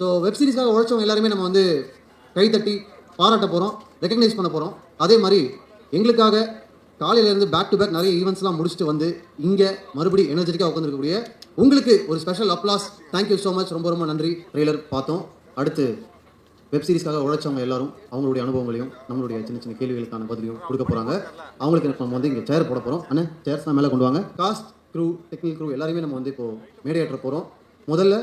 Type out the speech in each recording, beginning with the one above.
So web சீரிஸ்க்காக உழைச்சவங்க எல்லாருமே நம்ம வந்து கைத்தட்டி பாராட்ட போகிறோம், ரெக்கக்னைஸ் பண்ண போகிறோம். அதே மாதிரி எங்களுக்காக காலையிலேருந்து பேக் டு பேக் நிறைய ஈவெண்ட்ஸ்லாம் முடிச்சுட்டு வந்து இங்கே மறுபடி எனர்ஜெட்டிக்காக உட்காந்துருக்கக்கூடிய உங்களுக்கு ஒரு special applause. Thank you so much. ரொம்ப ரொம்ப நன்றி. ட்ரெய்லர் பார்த்தோம். அடுத்து வெப் சீரிஸ்க்காக உழைச்சவங்க எல்லாரும் அவங்களுடைய அனுபவங்களையும் நம்மளுடைய சின்ன சின்ன கேள்விகளுக்கான பதிலையும் கொடுக்க போகிறாங்க. அவங்களுக்கு நம்ம வந்து இங்கே சேர் போட போகிறோம். அண்ணா சேர்ஸ் தான் மேலே கொண்டு வாங்க. காஸ்ட் க்ரூ, டெக்னிக்கல் க்ரூ எல்லாருமே நம்ம வந்து இப்போது மேடையேற்ற போகிறோம். முதல்ல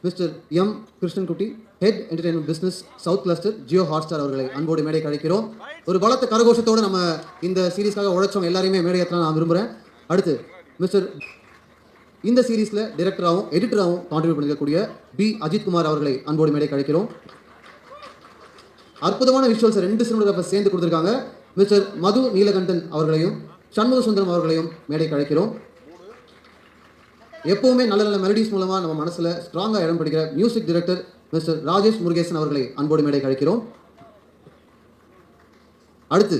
mister M Krishnankutty, head entertainment business south cluster, Jio Hotstar அவர்களை அன்போடு மேடை அழைக்கிறோம். ஒரு பலத்த கரகோஷத்தோடு நம்ம இந்த சீரீஸ்க்காக உழைச்சவங்க எல்லாரையுமே மேடையேற்ற நான் விரும்புகிறேன். அடுத்து மிஸ்டர் இந்த சீரீஸில் டைரக்டராகவும் எடிட்டராகவும் கான்ட்ரிபியூட் பண்ணிக்கக்கூடிய பி அஜித்குமார் அவர்களை அன்போடு மேடை அழைக்கிறோம். அற்புதமான விஷுவல்ஸ் 2 சினிமாட்டோகிராஃபர் சேர்ந்து கொடுத்துருக்காங்க. மிஸ்டர் மது நீலகண்டன் அவர்களையும் சண்முக சுந்தரம் அவர்களையும் மேடை அழைக்கிறோம். எப்பவுமே நல்ல நல்ல மெலடிஸ் மூலமாக நம்ம மனசில் ஸ்ட்ராங்காக இடம் பிடிக்கிற music director mister Rajesh Murugesan அவர்களை அன்போடு மேடை அழைக்கிறோம். அடுத்து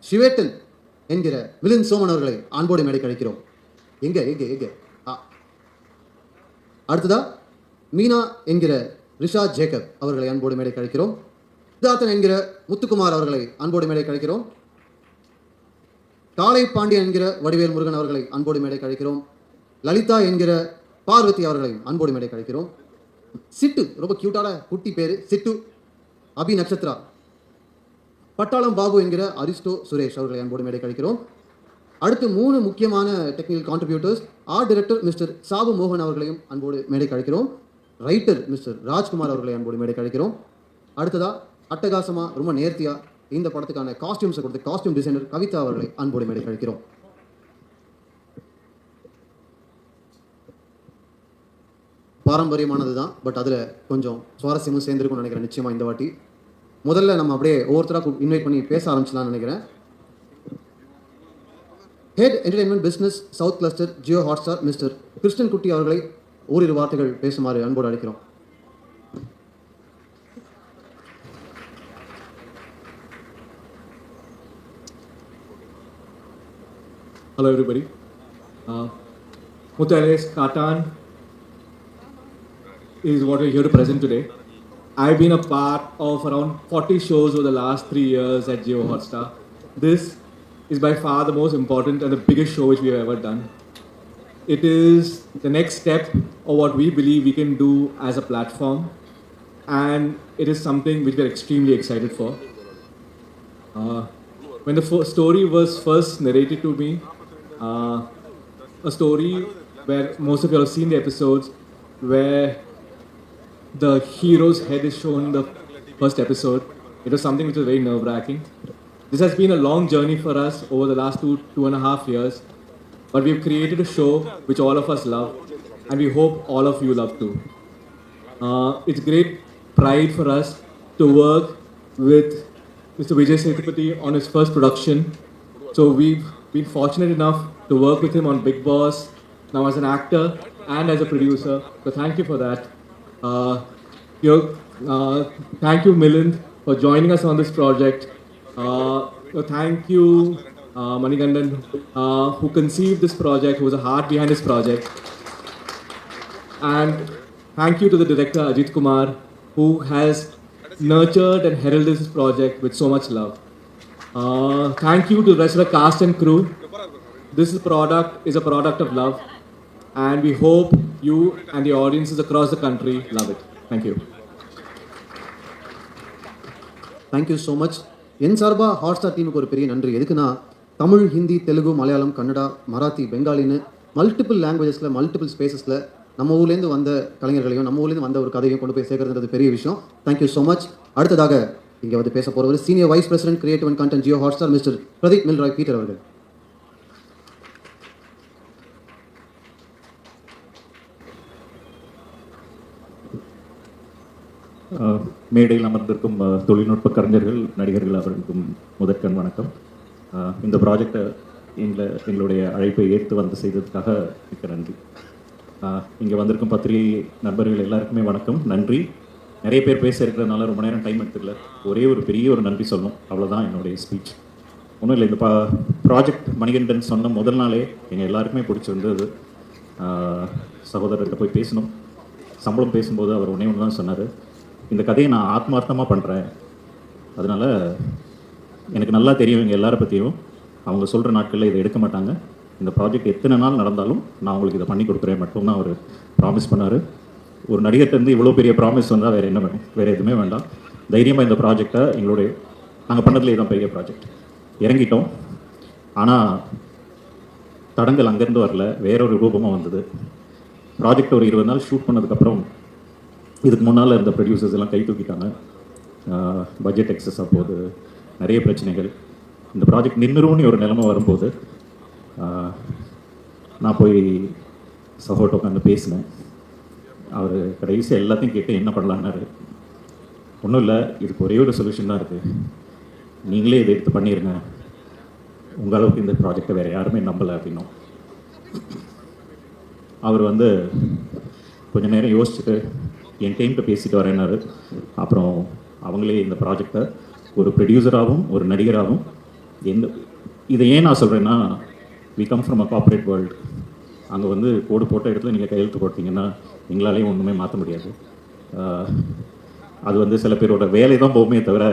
சிவேட்டன் என்கிற மிலின் சோமன் அவர்களை அன்போடு மேடை அழைக்கிறோம். எங்க எங்க எங்க அடுத்ததா மீனா என்கிற ரிஷா ஜேக்கப் அவர்களை அன்போடு மேடை அழைக்கிறோம். சித்தார்த்தன் என்கிற முத்துக்குமார் அவர்களை அன்போடு மேடை அழைக்கிறோம். காளை பாண்டியன் என்கிற வடிவேல் முருகன் அவர்களை அன்போடு மேடை அழைக்கிறோம். லலிதா என்கிற பார்வதி அவர்களையும் அன்போடு மேடை அழைக்கிறோம். சிட்டு, ரொம்ப கியூட்டான குட்டி பேரு சிட்டு, அபி நட்சத்திரா. பட்டாளம் பாபு என்கிற அரிஸ்டோ சுரேஷ் அவர்களை அன்போடு மேடை அழைக்கிறோம். அடுத்து 3 முக்கியமான technical contributors, art director mister Sabu மோகன் அவர்களையும் அன்போடு மேடை அழைக்கிறோம். ரைட்டர் மிஸ்டர் ராஜ்குமார் அவர்களை அன்போடு மேடை அழைக்கிறோம். அடுத்ததா அட்டகாசமா ரொம்ப நேர்த்தியா இந்த படத்துக்கான காஸ்டியூம்ஸை கொடுத்து காஸ்டியூம் டிசைனர் கவிதா அவர்களை அன்போடு மேடை அழைக்கிறோம். பாரம்பரியமானது தான், பட் அதில் கொஞ்சம் சுவாரஸ்யமும் சேர்ந்துருக்கும்னு நினைக்கிறேன். நிச்சயமாக இந்த வாட்டி முதல்ல நம்ம அப்படியே ஒவ்வொருத்தராக இன்வைட் பண்ணி பேச ஆரம்பிச்சலாம்னு நினைக்கிறேன். Head entertainment business south cluster Jio Hotstar mister Krishnankutty அவர்களை ஓரிரு வார்த்தைகள் பேசுமாறு அன்போடு அழைக்கிறோம். Hello everybody. Muthu Alias Katan is what we're here to present today. I've been a part of around 40 shows over the last 3 years at Jio Hotstar. This is by far the most important and the biggest show which we have ever done. It is the next step of what we believe we can do as a platform, and it is something which we're extremely excited for. When the story was first narrated to me, a story where most of you have seen the episodes where the hero's head is shown in the first episode. It was something which was very nerve-wracking. This has been a long journey for us over the last 2.5 years, but we've created a show which all of us love, and we hope all of you love too. It's great pride for us to work with Mr. Vijay Sethupathi on his first production. So we've been fortunate enough to work with him on Bigg Boss, now as an actor and as a producer. So thank you for that. Thank you, Milind, for joining us on this project. Thank you, Manigandan, who conceived this project, who was the heart behind this project. And thank you to the director, Ajit Kumar, who has nurtured and heralded this project with so much love. Thank you to the rest of the cast and crew. This product is a product of love, and we hope you and the audiences across the country love it. Thank you. Thank you so much. என் சார்பாக Hotstar டீமுக்கு ஒரு பெரிய நன்றி. எதுக்குன்னா தமிழ், ஹிந்தி, தெலுங்கு, மலையாளம், கன்னடா, மராத்தி, பெங்காலின்னு multiple லாங்குவேஜஸில் multiple ஸ்பேசஸில் நம்ம ஊர்லேருந்து வந்த கலைஞர்களையும் நம்ம ஊர்லேருந்து வந்த ஒரு கதையும் கொண்டு போய் சேர்க்கறதுன்றது பெரிய விஷயம். Thank you so much. அடுத்ததாக இங்கே வந்து பேச போகிறவர் senior vice president creative and content Jio Hotstar mister Pradeep Milroy Peter அவர்கள். மேடையில் அமர்ந்திருக்கும் தொழில்நுட்ப கலைஞர்கள், நடிகர்கள் அவர்களுக்கும் முதற்கண் வணக்கம். இந்த ப்ராஜெக்டை எங்களுடைய அழைப்பை ஏற்று வந்து செய்ததுக்காக மிக்க நன்றி. இங்கே வந்திருக்கும் பத்திரிகை நண்பர்கள் எல்லாருக்குமே வணக்கம், நன்றி. நிறைய பேர் பேச இருக்கிறதுனால ரொம்ப நேரம் டைம் எடுத்துக்கல. ஒரே ஒரு பெரிய ஒரு நன்றி சொல்லணும், அவ்வளோதான் என்னுடைய ஸ்பீச். ஒன்றும் இல்லை, இந்த ப்ராஜெக்ட் மணிகண்டன் சொன்ன முதல் நாளே எங்கள் எல்லாருக்குமே பிடிச்சிருந்தது. சகோதரர்கிட்ட போய் பேசணும், சம்பளம் பேசும்போது அவர் ஒன்றே ஒன்று தான் சொன்னார், இந்த கதையை நான் ஆத்மார்த்தமாக பண்ணுறேன், அதனால் எனக்கு நல்லா தெரியும் இவங்க எல்லாரை பற்றியும், அவங்க சொல்கிற நாட்களில் இதை எடுக்க மாட்டாங்க, இந்த ப்ராஜெக்ட் எத்தனை நாள் நடந்தாலும் நான் உங்களுக்கு இதை பண்ணி கொடுக்குறேன் மட்டும் தான் அவர் ப்ராமிஸ் பண்ணார். ஒரு நடிகர்கிட்டருந்து இவ்வளோ பெரிய ப்ராமிஸ் வந்தால் வேறு என்ன வேணும், வேறு எதுவுமே வேண்டாம். தைரியமாக இந்த ப்ராஜெக்டை எங்களுடைய நாங்கள் பண்ணதுலேயே தான் பெரிய ப்ராஜெக்ட் இறங்கிட்டோம். ஆனால் தடங்கள் அங்கேருந்து வரல, வேறொரு ரூபமாக வந்தது. ப்ராஜெக்ட் ஒரு 20 நாள் ஷூட் பண்ணதுக்கப்புறம் இதுக்கு முன்னால் இருந்த ப்ரொடியூசர்ஸ் எல்லாம் கை தூக்கிட்டாங்க. பட்ஜெட் எக்ஸஸாக போகுது, நிறைய பிரச்சனைகள். இந்த ப்ராஜெக்ட் நின்றுரும்னு ஒரு நிலைமை வரும்போது நான் போய் சப்போர்ட் உட்காந்து பேசினேன். அவர் கடைசியாக எல்லாத்தையும் கேட்டு என்ன பண்ணலான்னாரு. ஒன்றும் இல்லை, இதுக்கு ஒரே ஒரு சொல்யூஷன் தான் இருக்குது, நீங்களே இதை எடுத்து பண்ணிடுங்க, உங்கள் அளவுக்கு இந்த ப்ராஜெக்டை வேறு யாருமே நம்பலை அப்படின்னும். அவர் கொஞ்சம் நேரம் யோசிச்சுட்டு என் டைம்கிட்ட பேசிட்டு வரேன்னாரு. அப்புறம் அவங்களே இந்த ப்ராஜெக்டை ஒரு ப்ரொடியூசராகவும் ஒரு நடிகராகவும் இதை ஏன் நான் சொல்கிறேன்னா, we come from a corporate world. அங்கே கோடு போட்ட இடத்துல நீங்கள் கையெழுத்து போட்டிங்கன்னா எங்களாலேயும் ஒன்றுமே மாற்ற முடியாது. அது சில பேரோட வேலை தான் போகுமே தவிர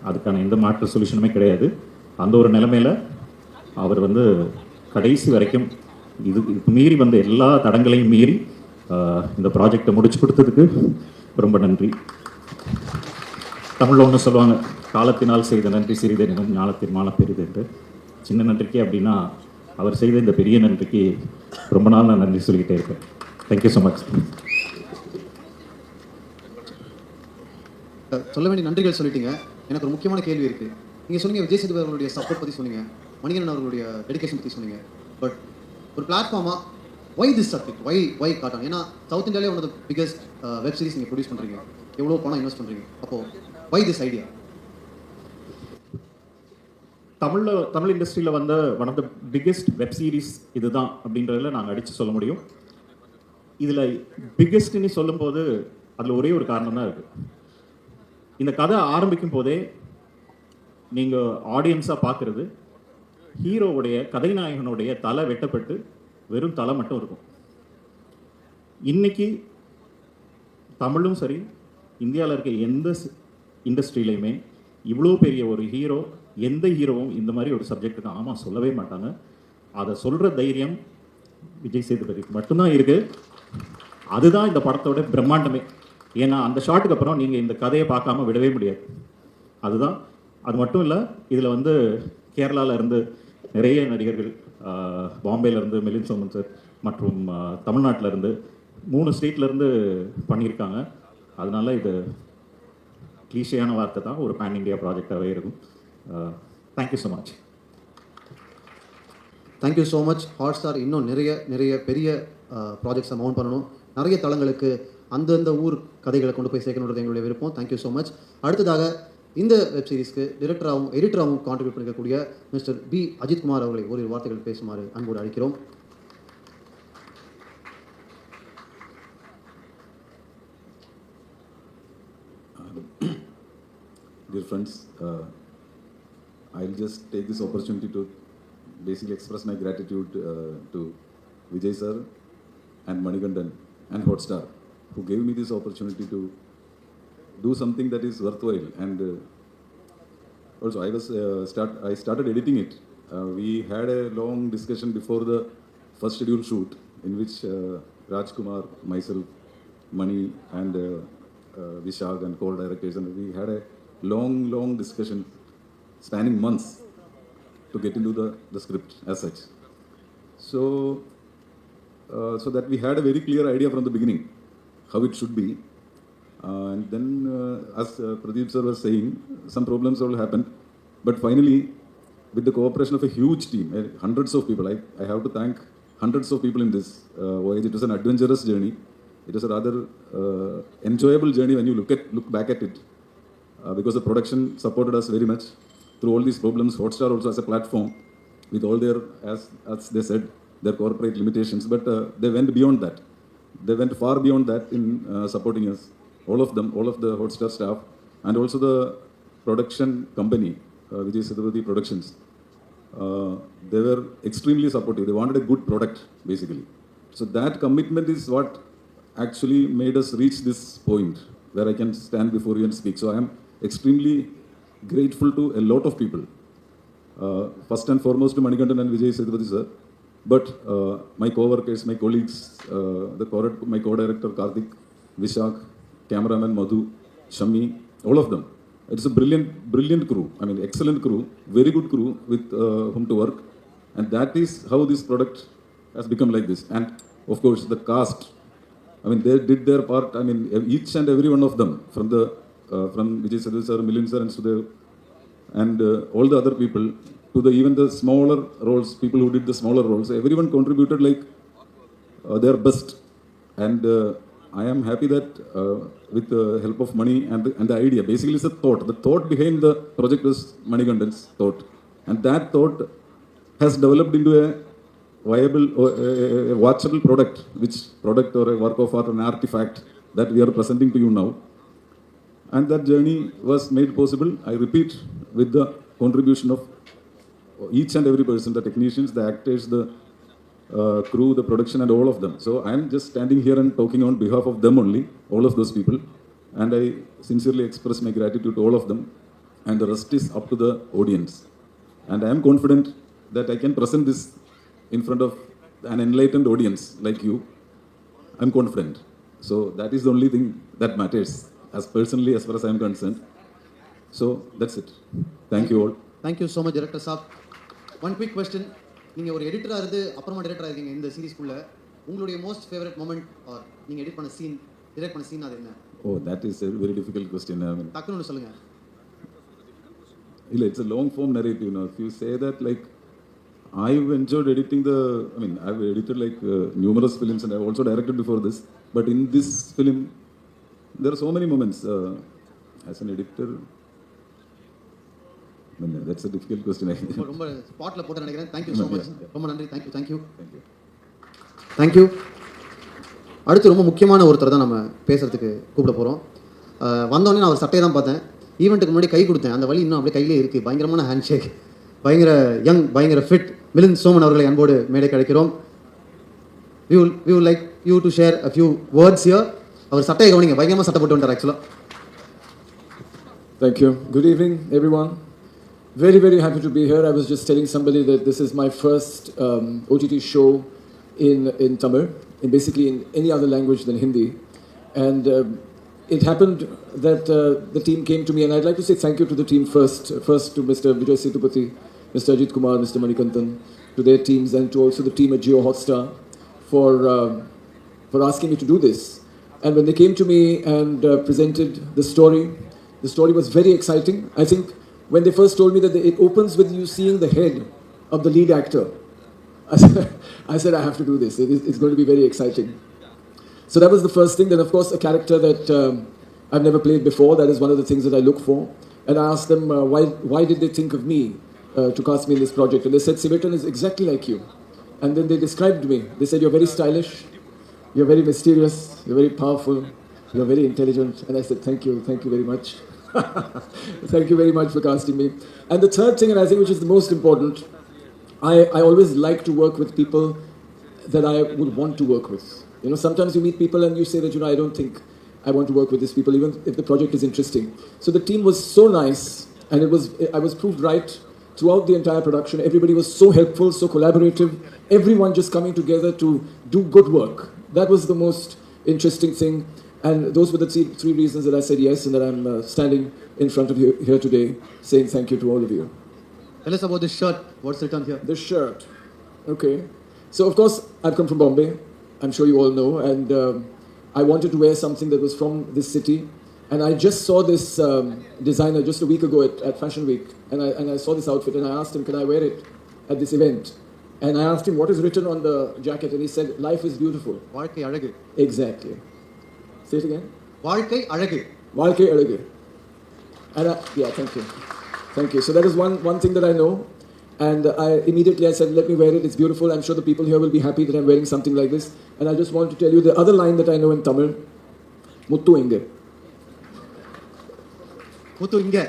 அதுக்கான எந்த மாற்று சொல்யூஷனுமே கிடையாது. அந்த ஒரு நிலைமையில் அவர் கடைசி வரைக்கும் இதுக்கு மீறி எல்லா தடங்களையும் மீறி இந்த ப்ராஜெக்டை முடிச்சு கொடுத்ததுக்கு ரொம்ப நன்றி. தமிழில் ஒன்று சொல்லுவாங்க, காலத்தினால் செய்த நன்றி சிறிதெனும் ஞானத்தின் மாலை பெரிது என்று. சின்ன நன்றிக்கு அப்படின்னா அவர் செய்த இந்த பெரிய நன்றிக்கு ரொம்ப நாள் நான் நன்றி சொல்லிக்கிட்டே இருக்கேன். Thank you so much. சொல்ல வேண்டிய நன்றிகள் சொல்லிட்டீங்க. எனக்கு ஒரு முக்கியமான கேள்வி இருக்குது. நீங்கள் சொன்னீங்க விஜய் சேதுபதி அவர்களுடைய சப்போர்ட் பற்றி சொன்னீங்க, மணிகண்டன் அவர்களுடைய டெடிகேஷன் பற்றி சொன்னீங்க. பட் ஒரு பிளாட்ஃபார்மாக why this subject, why cotton? ஏன்னா சவுத் இந்தியாவிலே one of the biggest web series நீங்கள் ப்ரொடியூஸ் பண்ணுறீங்க, எவ்வளோ பணம் இன்வெஸ்ட் பண்ணுறீங்க. அப்போது ஒய் திஸ் ஐடியா? தமிழ் இண்டஸ்ட்ரியில் one of the biggest web series இதுதான் அப்படின்றதுல நாங்கள் அடித்து சொல்ல முடியும். இதில் பிக்கெஸ்ட்னு சொல்லும்போது அதில் ஒரே ஒரு காரணம் தான் இருக்குது. இந்த கதை ஆரம்பிக்கும் போதே நீங்கள் ஆடியன்ஸாக பார்க்குறது ஹீரோவுடைய கதைநாயகனுடைய தலை வெட்டப்பட்டு வெறும் தலை மட்டும் இருக்கும். இன்னைக்கு தமிழும் சரி, இந்தியாவில் இருக்க எந்த இண்டஸ்ட்ரியிலையுமே இவ்வளோ பெரிய ஒரு ஹீரோ, எந்த ஹீரோவும் இந்த மாதிரி ஒரு சப்ஜெக்டுக்கு ஆமாம் சொல்லவே மாட்டாங்க. அதை சொல்கிற தைரியம் விஜய் சேதுபதிக்கு மட்டும்தான் இருக்குது. அதுதான் இந்த படத்தோட பிரம்மாண்டமே. ஏன்னா அந்த ஷாட்டுக்கு அப்புறம் நீங்கள் இந்த கதையை பார்க்காம விடவே முடியாது. அதுதான். அது மட்டும் இல்லை, இதில் கேரளாவில் இருந்து நிறைய நடிகர்கள், பாம்பேலேருந்து மிலிந்த் சோமன் சார் மற்றும் தமிழ்நாட்டிலேருந்து 3 ஸ்டேட்லேருந்து பண்ணியிருக்காங்க. அதனால இது கிளீஷையான வார்த்தை தான், ஒரு பேன் இண்டியா ப்ராஜெக்டாகவே இருக்கும். Thank you so much. Thank you so much. Hot star இன்னும் நிறைய பெரிய ப்ராஜெக்ட்ஸை மவுண்ட் பண்ணணும், நிறைய தளங்களுக்கு அந்தந்த ஊர் கதைகளை கொண்டு போய் சேர்க்கணுன்றது எங்களுடைய விருப்பம். Thank you so much. அடுத்ததாக இந்த வெப் சீரிஸ்க்கு டிரெக்டராகவும் எடிட்டராகவும் கான்ட்ரிபியூட் பண்ணிக்கக்கூடிய மிஸ்டர் பி அஜித்குமார் அவர்களை ஒரு வார்த்தைகள் பேசுமாறு அன்போடு அழைக்கிறோம். Dear friends, I'll just take this opportunity to basically express my gratitude to Vijay sir and Manikandan and Hotstar, who gave me this opportunity to do something that is worthwhile. And also I started editing it. We had a long discussion before the first scheduled shoot, in which Rajkumar, myself, Mani and Vishag and co-directors, and we had a long discussion spanning months to get into the script as such. So that we had a very clear idea from the beginning how it should be. And then as Pradeep sir was saying, some problems all happened, but finally with the cooperation of a huge team, hundreds of people, I have to thank hundreds of people in this voyage. It was an adventurous journey. It was a rather enjoyable journey when you look back at it, because the production supported us very much through all these problems. Hotstar also as a platform with all their, as they said, their corporate limitations, but they went beyond that. They went far beyond that in supporting us, all of them, all of the Hotstar staff, and also the production company, Vijay Sethupathi Productions. They were extremely supportive. They wanted a good product, basically. So that commitment is what actually made us reach this point where I can stand before you and speak. So I am extremely grateful to a lot of people. First and foremost to Manikandan and Vijay Sethupathi sir, but my co-workers, my colleagues, my co-director Karthik, Vishak, cameraman Madhu, Shami, all of them. It's a brilliant crew. I mean, excellent crew, very good crew with whom to work, and that is how this product has become like this. And of course, the cast. I mean, they did their part. I mean, each and every one of them, from Vijay Sethupathi sir, Milind sir, and Sudev, and all the other people, to even the smaller roles, people who did the smaller roles, everyone contributed like their best. And I am happy that with the help of money and the idea, basically it's a thought. The thought behind the project was Manikandan's thought. And that thought has developed into a viable, a watchable product or a work of art, an artifact that we are presenting to you now. And that journey was made possible, I repeat, with the contribution of each and every person, the technicians, the actors, the crew, the production, and all of them. So I am just standing here and talking on behalf of them only, all of those people. And I sincerely express my gratitude to all of them. And the rest is up to the audience. And I am confident that I can present this in front of an enlightened audience like you. I'm confident. So that is the only thing that matters, as personally, as far as I'm concerned. So that's it. Thank you all. Thank you so much, Director Saab. One quick question. நீங்கள் ஒரு எடிட்டராக இருந்து அப்புறமா டேரக்டராக இருக்கீங்க இந்த சீரீஸ்க்குள்ள உங்களுடைய most favourite moment R நீங்கள் edit பண்ண சீன் டிரெக்ட் பண்ண சீன் அது என்ன? Oh, that is a very difficult question. I mean, டக்குன்னு சொல்லுங்க. It's a long form narrative. If you say that, like, I've enjoyed editing I've edited like numerous films and I've also directed before this. But in this film, there are so many moments as an editor. That's a difficult question. ரொம்ப ஸ்பாட்ல போட்டு நினைக்கிறேன். Thank you so much. ரொம்ப நன்றி. Thank you. அடுத்து ரொம்ப முக்கியமான ஒருத்தர் தான் நம்ம பேசுறதுக்கு கூப்பிட போறோம். வந்தோடனே நான் ஒரு சட்டையை தான் பார்த்தேன். ஈவெண்ட்டுக்கு முன்னாடி கை கொடுத்தேன். அந்த வலி இன்னும் அப்படியே கையிலே இருக்கு. பயங்கரமான ஹேண்ட் ஷேக், பயங்கர யங், பயங்கர ஃபிட் மிலிந்த் சோமன் அவர்களை அன்போடு மேடை கிடைக்கிறோம். We would like you to share a few words here. அவர் சட்டையை கவனிங்க, பயங்கரமாக சட்டை போட்டு வந்துட்டார் ஆக்சுவலாக. Thank you. Good evening, everyone. Very, very happy to be here. I was just telling somebody that this is my first OTT show in Tamil, and basically in any other language than Hindi. And it happened that the team came to me, and I'd like to say thank you to the team first to Mr. Vijay Sethupathi, Mr. Ajit Kumar, Mr. Manikandan, to their teams, and to also the team at Jio Hotstar for asking me to do this. And when they came to me and presented the story was very exciting. I think when they first told me that it opens with you seeing the head of the lead actor, I said, I have to do this. It's going to be very exciting. So that was the first thing. Then, of course, a character that I've never played before. That is one of the things that I look for. And I asked them, why did they think of me to cast me in this project? And they said, Sivetan is exactly like you. And then they described me. They said, you're very stylish, you're very mysterious, you're very powerful, you're very intelligent. And I said, thank you very much. Thank you very much for casting me. And the third thing, and I think which is the most important, I always like to work with people that I would want to work with. Sometimes you meet people and you say that, I don't think I want to work with these people, even if the project is interesting. So the team was so nice, and I was proved right throughout the entire production. Everybody was so helpful, so collaborative, everyone just coming together to do good work. That was the most interesting thing. And those were the three reasons that I said yes, and that I'm standing in front of you here today, saying thank you to all of you. Tell us about this shirt. What's written here? The shirt. Okay. So, of course, I've come from Bombay. I'm sure you all know. And I wanted to wear something that was from this city. And I just saw this designer just a week ago at Fashion Week. And I saw this outfit, and I asked him, can I wear it at this event? And I asked him, what is written on the jacket? And he said, life is beautiful. வாழ்க்கை அழகு. Exactly. Say it again. வாழ்க்கை அழகு. வாழ்க்கை அழகு. And thank you. So that is one thing that I know. And I immediately said, let me wear it. It's beautiful. I'm sure the people here will be happy that I'm wearing something like this. And I just want to tell you the other line that I know in Tamil. Muttu inge. Muttu inge.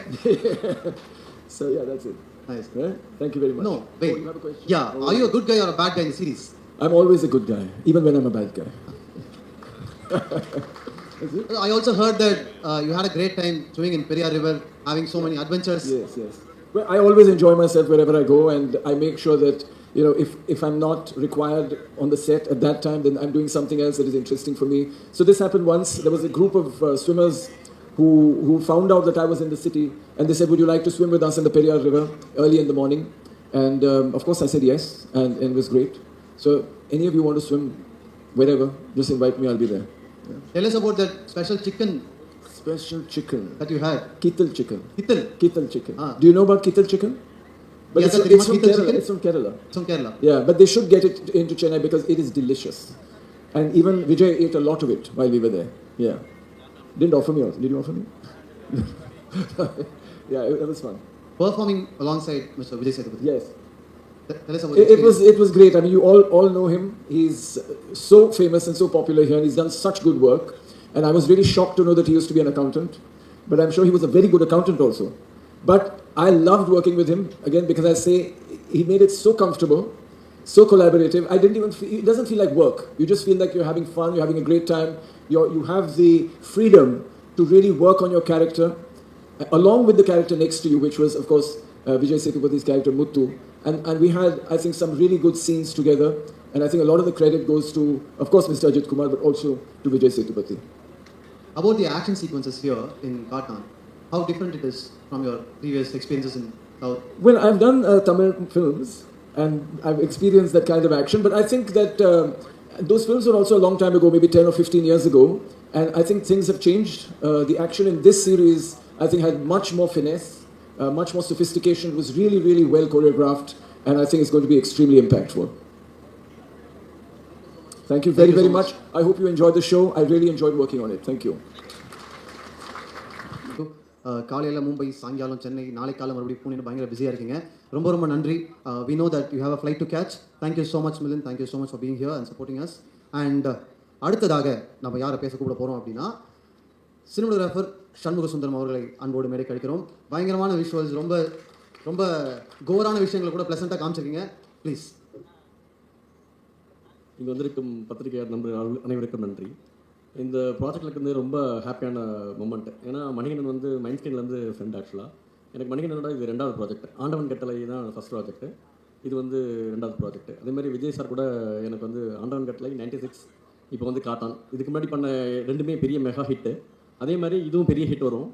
So yeah, that's it. Nice. Right? Thank you very much. No, wait. You have a question? Yeah. Are you a good guy or a bad guy in the series? I'm always a good guy, even when I'm a bad guy. I also heard that you had a great time swimming in Periyar River, having so many adventures. Yes. Well, I always enjoy myself wherever I go, and I make sure that, if I'm not required on the set at that time, then I'm doing something else that is interesting for me. So this happened once. There was a group of swimmers who found out that I was in the city, and they said, "Would you like to swim with us in the Periyar River early in the morning?" And of course, I said yes, and it was great. So any of you want to swim wherever, just invite me. I'll be there. Tell us about that special chicken Special chicken. that you had. Kittal chicken. Kittal. Kittal chicken. Ah. Do you know about Kittal chicken? But Yes, it's, sir, it's from Kittal Kerala. chicken? It's from Kerala. It's from Kerala. Yeah, but they should get it into Chennai because it is delicious. And even Vijay ate a lot of it while we were there. Yeah. Didn't offer me also. Did you offer me? Yeah, it was fun. Performing alongside Mr. Vijay Sethupathi. Yes. Tell us about the It was great. I mean, you all know him. He's so famous and so popular here, and he's done such good work. And I was really shocked to know that he used to be an accountant. But I'm sure he was a very good accountant also. But I loved working with him, again, because I say he made it so comfortable, so collaborative. I didn't even feel, it doesn't feel like work. You just feel like you're having fun, you're having a great time. You have the freedom to really work on your character, along with the character next to you, which was, of course, Vijay Sethupathi's character, Muthu. And we had, I think, some really good scenes together. And I think a lot of the credit goes to, of course, Mr. Ajit Kumar, but also to Vijay Sethupathi. About the action sequences here in Katan, how different it is from your previous experiences in South? Well, I've done Tamil films, and I've experienced that kind of action, but I think that those films were also a long time ago, maybe 10 or 15 years ago, and I think things have changed. The action in this series, I think, had much more finesse, much more sophistication. It was really, really well choreographed, and I think it's going to be extremely impactful. Thank you very, Thank you so very much. I hope you enjoyed the show. I really enjoyed working on it. Thank you. காலையில் மும்பை, சாயங்காலம் சென்னை, நாளை காலம் மறுபடியும் பூனே பயங்கர பிஸியாக இருக்கீங்க. ரொம்ப நன்றி. We know that you have a flight to catch. Thank you so much, Milind. Thank you so much for being here and supporting us. And அடுத்ததாக நம்ம யாரை பேச கூப்பிட போகிறோம் அப்படின்னா, சினிமோகிராஃபர் சண்முக சுந்தரம் அவர்களை அன்போடு மேடை கழிக்கிறோம். பயங்கரமான விஷுவல்ஸ், ரொம்ப கோரான விஷயங்களை கூட ப்ளசண்ட்டாக காமிச்சிருக்கீங்க. ப்ளீஸ். இங்கே வந்திருக்கும் பத்திரிகையாளர் நண்பர்கள் அனைவருக்கும் நன்றி. இந்த ப்ராஜெக்டில் வந்து ரொம்ப ஹாப்பியான மொமெண்ட். ஏன்னா மணிகண்டன் வந்து மைண்ட் ஸ்க்ரீன்லேருந்து ஃப்ரெண்ட். ஆக்சுவலாக எனக்கு மணிகண்டனோட இது 2வது ப்ராஜெக்ட். ஆண்டவன் கட்டளை தான் ஃபஸ்ட் ப்ராஜெக்ட், இது வந்து 2வது ப்ராஜெக்ட். அதேமாதிரி விஜய் சார் கூட எனக்கு வந்து ஆண்டவன் கட்டளை 96, இப்போ வந்து காட்டான், இதுக்கு முன்னாடி பண்ண 2மே பெரிய மெகா ஹிட்டு. அதே மாதிரி இதுவும் பெரிய ஹிட் வரும்.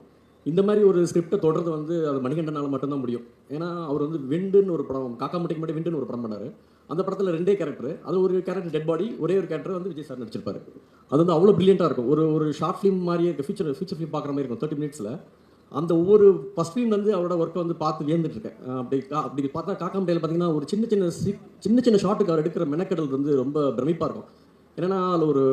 இந்த மாதிரி ஒரு ஸ்கிரிப்டை தொடர்றது வந்து அது மணிகண்டனால் மட்டும்தான் முடியும். ஏன்னா அவர் வந்து விண்டுன்னு ஒரு படம், காக்கா முட்டைக்கு மட்டும் விண்டுன்னு ஒரு படம் பண்ணார். அந்த படத்தில் 2 கேரக்டர், அது ஒரு கேரக்டர் டெட் பாடி, ஒரே ஒரு கேரக்டர் வந்து விஜய் சார் நடிச்சிருப்பாரு. அது வந்து அவ்வளோ ப்ரில்லியண்ட்டாக இருக்கும். ஒரு ஷார்ட் ஃபிலிம் மாதிரியே இருக்க, ஃபீச்சர் ஃபிலிம் பார்க்குற மாதிரி இருக்கும் 30 மினிட்ஸில். அந்த ஒவ்வொரு ஃபஸ்ட் ஃபிலிம் வந்து அவரோட ஒர்க்கை வந்து பார்த்து வியந்துட்டுருக்கேன். அப்படி பார்த்தா காக்கா முட்டையில் பார்த்தீங்கன்னா ஒரு சின்ன ஷாட்டுக்கு அவர் எடுக்கிற மெனக்கடல் வந்து ரொம்ப பிரமிப்பாக இருக்கும். ஏன்னா அதில் ஒரு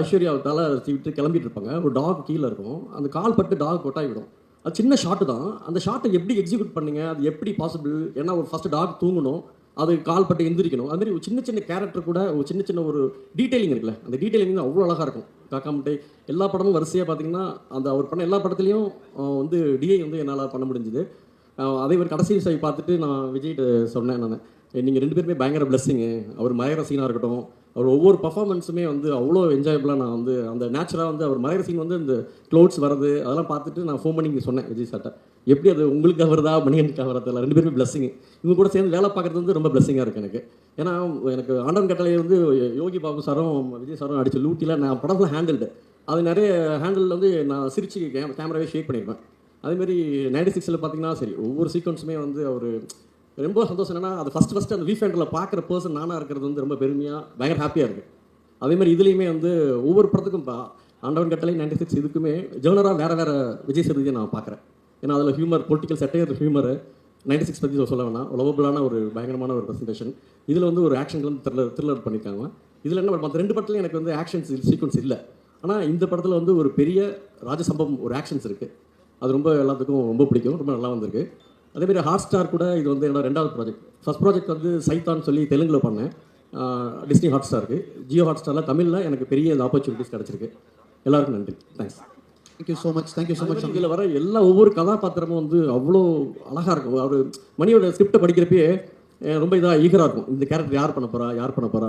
ஐஸ்வர்யா தலை விட்டு கிளம்பிட்டு இருப்பாங்க, ஒரு டாக் கீழே இருக்கும், அந்த கால் பட்டு டாக் கொட்டாயிடும். அது சின்ன ஷாட்டு தான். அந்த ஷாட்டை எப்படி எக்ஸிக்யூட் பண்ணீங்க, அது எப்படி பாசிபிள்? ஏன்னா ஒரு ஃபஸ்ட்டு டாக் தூங்கணும், அது கால் பட்டு எந்திரிக்கணும். அதுமாதிரி ஒரு சின்ன கேரக்டர் கூட ஒரு சின்ன ஒரு டீட்டெயிலிங் இருக்குல்ல, அந்த டீட்டெயிலிங் தான் அவ்வளோ அழகாக இருக்கும். காக்கா முட்டை எல்லா படமும் வரிசையாக பார்த்தீங்கன்னா அந்த அவர் பண்ண எல்லா படத்துலையும் வந்து டிஐ வந்து என்னால் பண்ண முடிஞ்சுது. அதே மாதிரி கடைசி சை பார்த்துட்டு நான் விஜய்கிட்ட சொன்னேன், நான் நீங்கள் 2 பேருமே பயங்கர பிளஸ்ஸிங்கு. அவர் மலையற சீனாக இருக்கட்டும், அவர் ஒவ்வொரு பர்ஃபார்மன்ஸுமே வந்து அவ்வளோ என்ஜாயபுளாக. நான் வந்து அந்த நேச்சுராக வந்து அவர் மலையற சீன் வந்து இந்த க்ளோட்ஸ் வரது அதெல்லாம் பார்த்துட்டு நான் ஃபோன் பண்ணி சொன்னேன் விஜய் சார்ட்ட, எப்படி அது உங்களுக்கு வருதா மணிகனுக்கு வரதில்ல, 2 பேருமே பிளஸ்ஸிங்கு. இவங்க கூட சேர்ந்து வேலை பார்க்குறது வந்து ரொம்ப பிளஸ்ஸிங்காக இருக்குது எனக்கு. ஏன்னா எனக்கு ஆண்டவன் கட்டளை வந்து யோகி பாபு சாரும் விஜய் சாரும் அடித்த லூட்டியில் நான் படத்தில் ஹேண்டில்டு. அது நிறைய ஹேண்டில் வந்து நான் சிரிச்சு கேமராவே ஷேக் பண்ணியிருப்பேன். அதேமாதிரி 96ல் பார்த்தீங்கன்னா சரி, ஒவ்வொரு சீக்வன்ஸுமே வந்து அவர் ரொம்ப சந்தோஷம். என்னன்னா அது ஃபஸ்ட்டு அந்த வீஃபேண்டில் பார்க்குற பர்சன் நானாக இருக்கிறது வந்து ரொம்ப பெருமையாக பயங்கர ஹாப்பியாக இருக்குது. அதேமாதிரி இதுலேயுமே வந்து ஒவ்வொரு படத்துக்கும் ஆண்டவன் கட்டளை 96 இதுக்குமே ஜேர்னராக வேறு விஜய் சேதுபதியை நான் பார்க்குறேன். ஏன்னா அதில் ஹியூமர், பொலிட்டிக்கல் செட்டையர் ஹியூமர் 96 பற்றி சொல்ல வேணாம், லவபுளான ஒரு பயங்கரமான ஒரு ப்ரெசன்டேஷன். இதில் வந்து ஒரு ஆக்ஷன் வந்து த்ரில்லர் பண்ணியிருக்காங்க. இதில் என்ன மற்ற 2 படத்துலையும் எனக்கு வந்து ஆக்ஷன்ஸ் சீக்வன்ஸ் இல்லை. ஆனால் இந்த படத்தில் வந்து ஒரு பெரிய ராஜசம்பவம் ஒரு ஆக்ஷன்ஸ் இருக்குது. அது ரொம்ப எல்லாத்துக்கும் ரொம்ப பிடிக்கும், ரொம்ப நல்லா வந்திருக்கு. அதேமாதிரி ஹாட் ஸ்டார் கூட இது வந்து என்னோட 2வது ப்ராஜெக்ட். ஃபஸ்ட் ப்ராஜெக்ட் வந்து சைத்தான் சொல்லி தெலுங்கில் பண்ணேன், டிஸ்னி ஹாட் ஸ்டாருக்கு. ஜியோ ஹாட் ஸ்டாரில் தமிழில் எனக்கு பெரிய ஆப்பர்ச்சுனிட்டிஸ் கிடச்சிருக்கு. எல்லாருக்கும் நன்றி, தேங்க்ஸ். Thank you so much. இதில் வர ஒவ்வொரு கதாபாத்திரமும் வந்து அவ்வளோ அழகாக இருக்கும். அவர் மணியோட ஸ்கிரிப்டை படிக்கிறப்பே ரொம்ப இதாக ஈகராக இருக்கும். இந்த கேரக்டர் யார் பண்ண போகிறா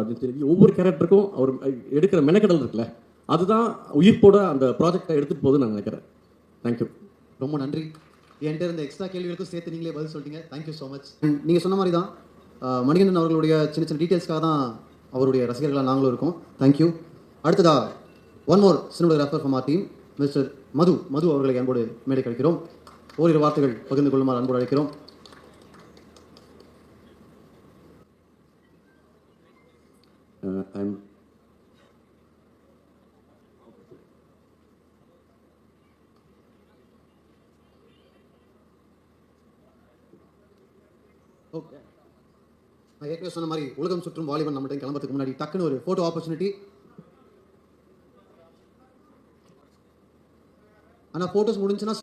அப்படின்னு சொல்லி ஒவ்வொரு கேரக்டருக்கும் அவர் எடுக்கிற மெனக்கடல் இருக்குல்ல, அதுதான் உயிர்ப்போட அந்த ப்ராஜெக்டை எடுத்துகிட்டு போகுதுன்னு நான் நினைக்கிறேன். தேங்க்யூ. ரொம்ப நன்றி. என்கிட்ட இருந்த எக்ஸ்ட்ரா கேள்விகளுக்கும் சேர்த்து நீங்களே பதில் சொல்லிட்டீங்க. Thank you so much. நீங்கள் சொன்ன மாதிரி தான் மணிகண்டன் அவர்களுடைய சின்ன சின்ன டீட்டெயில்ஸ்க்காக தான் அவருடைய ரசிகர்களாக நாங்களும் இருக்கோம். தேங்க்யூ. அடுத்ததா one more cinematographer from our team mister Madhu அவர்களை அன்போடு மேடை கழிக்கிறோம். ஓரிரு வார்த்தைகள் பகிர்ந்து கொள்ளுமாறு அன்போடு அழைக்கிறோம். நான் ஏற்கனவே சொன்ன மாதிரி உலகம் சுற்றும் வாலிபன் நம்மகிட்ட கிளம்புறதுக்கு முன்னாடி டக்குன்னு ஒரு ஃபோட்டோ ஆப்பர்ச்சுனிட்டி. ஆனால் ஃபோட்டோஸ் முடிஞ்சுன்னா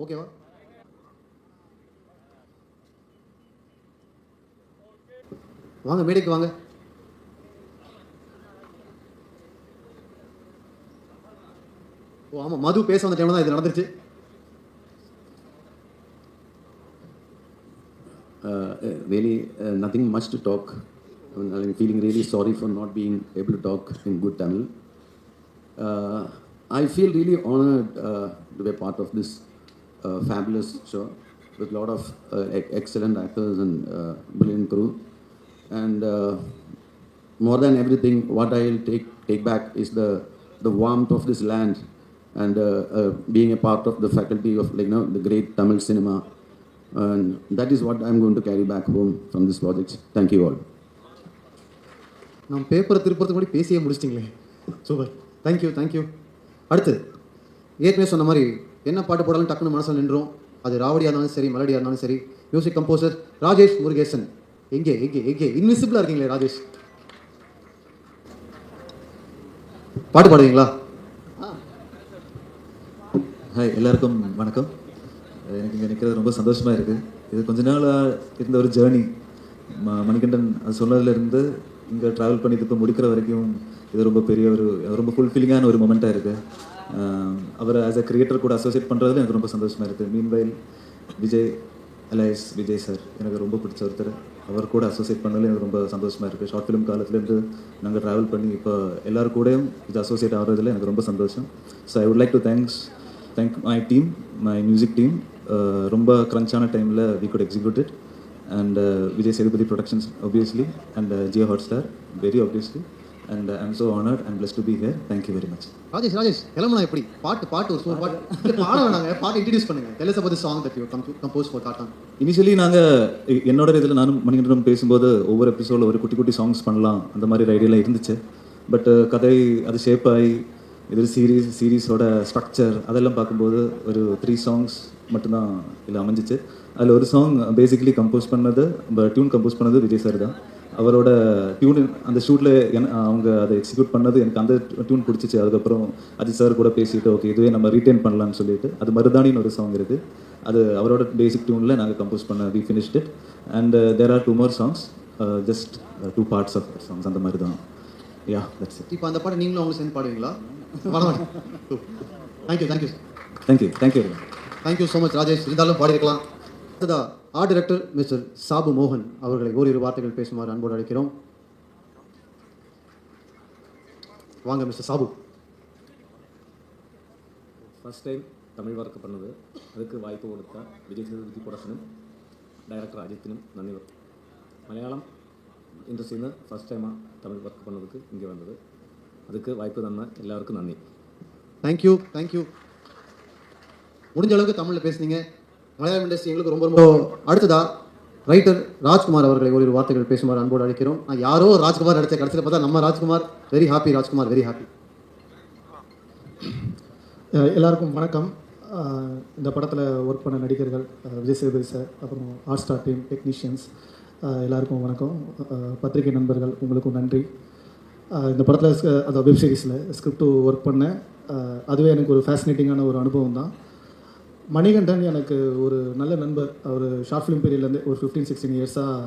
ஓகேவா? வாங்க மேடைக்கு வாங்க. ஓ ஆமாம், மது பேச வந்த டைம்ல தான் இது நடந்துருச்சு. Really, nothing much to talk. I'm feeling really sorry for not being able to talk in good Tamil. I feel really honored to be a part of this fabulous show with a lot of excellent actors and brilliant crew. And more than everything, what I'll take back is the warmth of this land and being a part of the faculty of the great Tamil cinema. And that is what I'm going to carry back home from this project. Thank you all. நான் பேப்பரை திருப்பறதுக்கு முன்னாடி பேசியே முடிச்சிட்டிங்களே. Super. Thank you. அடுத்து ஏற்கனவே சொன்ன மாதிரி என்ன பாட்டு போடாலும் டக்குன்னு மனசில் நின்றோம். அது ராவடியாக இருந்தாலும் சரி, மெலடியாக இருந்தாலும் சரி. Music composer Rajesh Murugesan. எங்கே இன்விசிபிளாக இருக்கீங்களே ராஜேஷ், பாட்டு பாடுவீங்களா? ஹாய், எல்லாருக்கும் வணக்கம். எனக்கு இங்கே நிற்கிறது ரொம்ப சந்தோஷமாக இருக்குது. இது கொஞ்ச நாளாக இருந்த ஒரு ஜேர்னி. மணிகண்டன் அது சொன்னதுலேருந்து இங்கே ட்ராவல் பண்ணி இப்போ முடிக்கிற வரைக்கும் இது ரொம்ப பெரிய ரொம்ப ஃபுல்ஃபில்லிங்கான ஒரு மொமெண்ட்டாக இருக்குது. அவரை ஆஸ் அ கிரியேட்டர் கூட அசோசியேட் பண்ணுறதுல எனக்கு ரொம்ப சந்தோஷமாக இருக்குது. மீன்வைல் விஜய் சார் எனக்கு ரொம்ப பிடிச்ச ஒருத்தர். அவர் கூட அசோசியேட் பண்ணதில் எனக்கு ரொம்ப சந்தோஷமாக இருக்குது. ஷார்ட் ஃபிலிம் காலத்துலேருந்து நாங்கள் ட்ராவல் பண்ணி இப்போ எல்லோரும் கூடயும் இது அசோசியேட் ஆகிறதுல எனக்கு ரொம்ப சந்தோஷம். So I would like to thank my team, my music team. ரொம்ப க்ரன்ச்சான டைமில் we could execute it. And Vijay Sethupathi productions obviously and Jio Hotstar very obviously. And I'm so honored and blessed to be here. Thank you very much. Rajesh கிளம்புனா எப்படி? பாட்டு ஒரு super பாட்டு பாட வேணாங்க, பாட்டு இன்ட்ரடியூஸ் பண்ணுங்க. Tell us about the song that you composed for Tatan. Initially நாங்கள் என்னோட இதில் நானும் மணிகண்டன் பேசும்போது ஒவ்வொரு எபிசோடில் ஒரு குட்டி சாங்ஸ் பண்ணலாம் அந்த மாதிரி ஒரு ஐடியாலாம் இருந்துச்சு. பட் கதை அது ஷேப் ஆகி இது சீரீஸோட ஸ்ட்ரக்சர் அதெல்லாம் பார்க்கும்போது ஒரு 3 songs மட்டும்தான் இதில் அமைஞ்சிச்சு. அதில் ஒரு சாங் பேசிக்கலி டியூன் கம்போஸ் பண்ணது விஜய் சார் தான். அவரோட டியூன் அந்த ஷூட்டில் அவங்க அதை எக்ஸிக்யூட் பண்ணது எனக்கு அந்த டியூன் பிடிச்சிச்சு. அதுக்கப்புறம் அஜித் சார் கூட பேசிட்டு ஓகே இதுவே நம்ம ரீட்டைன் பண்ணலாம்னு சொல்லிட்டு அது மருதானின்னு ஒரு சாங் இருக்குது. அது அவரோட பேசிக் டியூனில் நாங்கள் கம்போஸ் பண்ண we finished it. And there are 2 more songs, just 2 parts of songs அந்த மாதிரி தான். Yeah that's it. இப்போ அந்த பாட்டு நீங்களும் அவங்க சேர்ந்து பாடுவீங்களா? Thank you so much Rajesh. இருந்தாலும் பாடியிருக்கலாம். அடுத்ததா ஆர்ட் டைரக்டர் மிஸ்டர் சாபு மோகன் அவர்களை ஓரிரு வார்த்தைகள் பேசுமாறு அன்போடு அழைக்கிறோம். வாங்க மிஸ்டர் சாபு. ஃபஸ்ட் டைம் தமிழ் ஒர்க் பண்ணது, அதுக்கு வாய்ப்பு கொடுத்த விஜய் சேதுபதி ப்ரொடக்ஷனும் டைரக்டர் அஜித்தினும் நன்றி. மலையாளம் இண்டஸ்ட்ரியில் ஃபஸ்ட் டைமாக தமிழ் ஒர்க் பண்ணதுக்கு இங்கே வந்தது, அதுக்கு வாய்ப்பு தந்த எல்லாருக்கும் நன்றி. தேங்க்யூ. முடிஞ்ச அளவுக்கு தமிழில் பேசுனீங்க. மலையாளம் இண்டஸ்ட்ரி எங்களுக்கு ரொம்ப அடுத்ததா ரைட்டர் ராஜ்குமார் அவர்களை ஒரு வார்த்தைகள் பேசுமாறு அன்போடு அழைக்கிறோம். நான் யாரோ ராஜ்குமார் நடித்த கடைசியில் பார்த்தா நம்ம Rajkumar. Very happy Rajkumar, very happy. எல்லாருக்கும் வணக்கம். இந்த படத்தில் ஒர்க் பண்ண நடிகர்கள் விஜய் சேதுபதி சார், அப்புறம் ஹாட்ஸ்டார் டீம் டெக்னீஷியன்ஸ் எல்லாருக்கும் வணக்கம். பத்திரிகை நண்பர்கள் உங்களுக்கும் நன்றி. இந்த படத்தில் அந்த வெப் சீரிஸில் ஸ்கிரிப்ட் ஒர்க் பண்ணேன். அதுவே எனக்கு ஒரு ஃபேசினேட்டிங்கான ஒரு அனுபவம் தான். மணிகண்டன் எனக்கு ஒரு நல்ல நண்பர். அவர் ஷார்ட் ஃபிலிம் பீரியட்லேருந்து ஒரு 15-16 இயர்ஸாக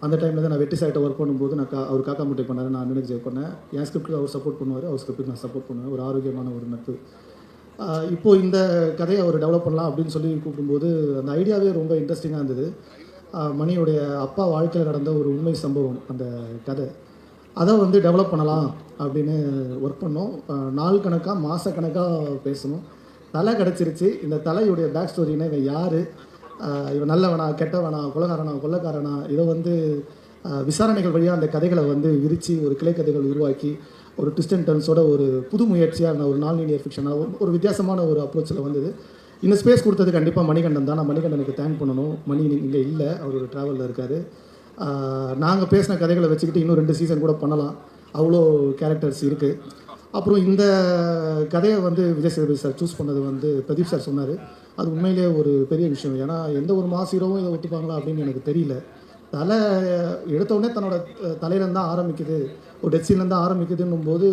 அந்த டைமில் தான் நான் வெட்டி சாய்ட்டை ஒர்க் பண்ணும்போது அவர் காக்கா முட்டை பண்ணார், நான் அண்ணனுக்கு ஜெய் பண்ணேன். என் ஸ்கிரிப்டுக்கு அவர் சப்போர்ட் பண்ணுவார், அவர் ஸ்கிரிப்டுக்கு நான் சப்போர்ட் பண்ணுவேன். ஒரு ஆரோக்கியமான ஒரு நட்பு. இப்போது இந்த கதையை அவர் டெவலப் பண்ணலாம் அப்படின்னு சொல்லி கூப்பிடும்போது அந்த ஐடியாவே ரொம்ப இன்ட்ரெஸ்டிங்காக இருந்தது. மணியுடைய அப்பா வாழ்க்கையில் நடந்த ஒரு உண்மை சம்பவம் அந்த கதை. அதை வந்து டெவலப் பண்ணலாம் அப்படின்னு ஒர்க் பண்ணோம். நாள் கணக்காக மாதக்கணக்காக பேசணும். தலை கிடச்சிருச்சு. இந்த தலையுடைய பேக் ஸ்டோரின்னா இவன் யார், இவன் நல்லவனா கெட்டவனா கொலைகாரனா கொள்ளைக்காரனா, இதை வந்து விசாரணைகள் வழியாக அந்த கதைகளை வந்து விரித்து ஒரு கிளை கதைகள் உருவாக்கி ஒரு ட்விஸ்ட் அண்ட் டர்ன்ஸோட ஒரு புது முயற்சியாக ஒரு நான் லீனியர் ஃபிக்ஷனாக ஒரு வித்தியாசமான ஒரு அப்ரோச்சில் வந்தது. இந்த ஸ்பேஸ் கொடுத்தது கண்டிப்பாக மணிகண்டன் தான். நான் மணிகண்டனுக்கு தேங்க் பண்ணணும். மணி இங்கே இல்லை, அவர் ஒரு ட்ராவலில் இருக்கார். நாங்கள் பேசின கதைகளை வச்சுக்கிட்டு இன்னும் 2 சீசன் கூட பண்ணலாம், அவ்வளோ கேரக்டர்ஸ் இருக்குது. அப்புறம் இந்த கதையை வந்து விஜய் சேதுபதி சார் சூஸ் பண்ணது வந்து பிரதீப் சார் சொன்னார். அது உண்மையிலே ஒரு பெரிய விஷயம். ஏன்னா எந்த ஒரு மாஸ் ஹீரோவும் இதை ஒத்துப்பாங்களா அப்படின்னு எனக்கு தெரியல. தலை எடுத்தோடனே தன்னோட தலையிலேருந்து தான் ஆரம்பிக்குது, ஒரு டெத் சீன்லேருந்து தான் ஆரம்பிக்குதுன்னும் போது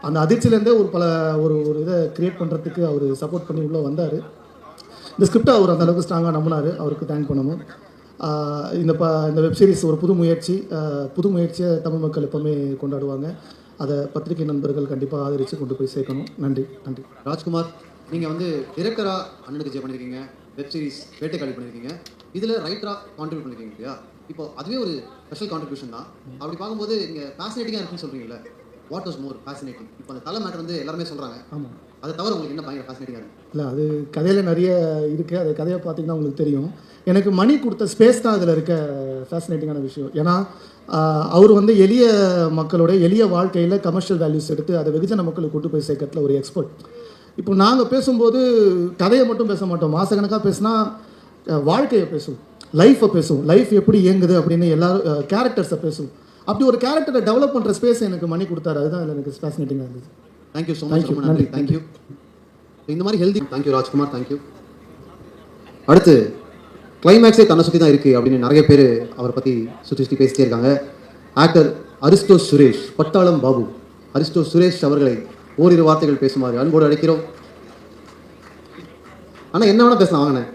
அந்த அதிர்ச்சியிலேருந்தே ஒரு இதை க்ரியேட் பண்ணுறதுக்கு அவர் சப்போர்ட் பண்ணி உள்ளே வந்தார். இந்த ஸ்கிரிப்டை அவர் அந்த அளவுக்கு ஸ்ட்ராங்காக நம்பினார். அவருக்கு தேங்க் பண்ணணும். இந்த வெப்சீரிஸ் ஒரு புது முயற்சியை தமிழ் மக்கள் எப்போவுமே கொண்டாடுவாங்க. அதை பத்திரிகை நண்பர்கள் கண்டிப்பாக ஆதரித்து கொண்டு போய் சேர்க்கணும். நன்றி. ராஜ்குமார், நீங்கள் வந்து டிரெக்டராக அண்ணனுக்கு ஜெய் பண்ணியிருக்கீங்க, வெப்சீரிஸ் வேட்டைக்காளி பண்ணியிருக்கீங்க, இதில் ரைட்டராக கான்ட்ரிபியூட் பண்ணியிருக்கீங்க இல்லையா? இப்போ அதுவே ஒரு ஸ்பெஷல் கான்ட்ரிபியூஷன் தான். அப்படி பார்க்கும்போது நீங்கள் ஃபேசினேட்டிங்காக இருக்குன்னு சொல்கிறீங்களே, வாட் வாஸ் மோர் ஃபேசினேட்டிங்? இப்போ அந்த தலை மேட்டர் வந்து எல்லாருமே சொல்கிறாங்க. ஆமாம், அதை தவிர உங்களுக்கு என்ன பயங்கர ஃபேசினேட்டிங்காக இருக்குது? இல்லை, அது கதையில் நிறைய இருக்குது. அது கதையை பார்த்தீங்கன்னா உங்களுக்கு தெரியும். எனக்கு மணி கொடுத்த ஸ்பேஸ் தான் அதில் இருக்க ஃபேசினேட்டிங்கான விஷயம். ஏன்னா அவர் வந்து எளிய மக்களோட எளிய வாழ்க்கையில் கமர்ஷியல் வேல்யூஸ் எடுத்து அதை வெகுஜன மக்களுக்கு கொண்டு போய் சேர்க்கறதுல ஒரு எக்ஸ்பர்ட். இப்போ நாங்கள் பேசும்போது கதையை மட்டும் பேச மாட்டோம், மாதக்கணக்காக பேசினா வாழ்க்கையை பேசுவோம், லைஃப்பை பேசுவோம், லைஃப் எப்படி இயங்குது அப்படின்னு எல்லாரும் கேரக்டர்ஸை பேசுவோம். அப்படி ஒரு கேரக்டரை டெவலப் பண்ணுற ஸ்பேஸ் எனக்கு மணி கொடுத்தாரு. அதுதான் எனக்கு ஃபேசினேட்டிங்காக இருந்தது. Thank you so much. ரொம்ப நன்றி. தேங்க்யூ. இந்த மாதிரி ஹெல்தி. தேங்க்யூ ராஜ்குமார். தேங்க்யூ. அடுத்து கிளைமேக்ஸே தன்னை சுற்றி தான் இருக்குது அப்படின்னு நிறைய பேர் அவரை பற்றி சுற்றி பேசிட்டே இருக்காங்க. ஆக்டர் அரிஸ்டோ சுரேஷ், பட்டாளம் பாபு அரிஸ்டோ சுரேஷ் அவர்களை ஓரிரு வார்த்தைகள் பேசுமாறு அன்போடு அழைக்கிறோம். ஆனால் என்ன வேணால் பேசலாம், வாங்கினேன்.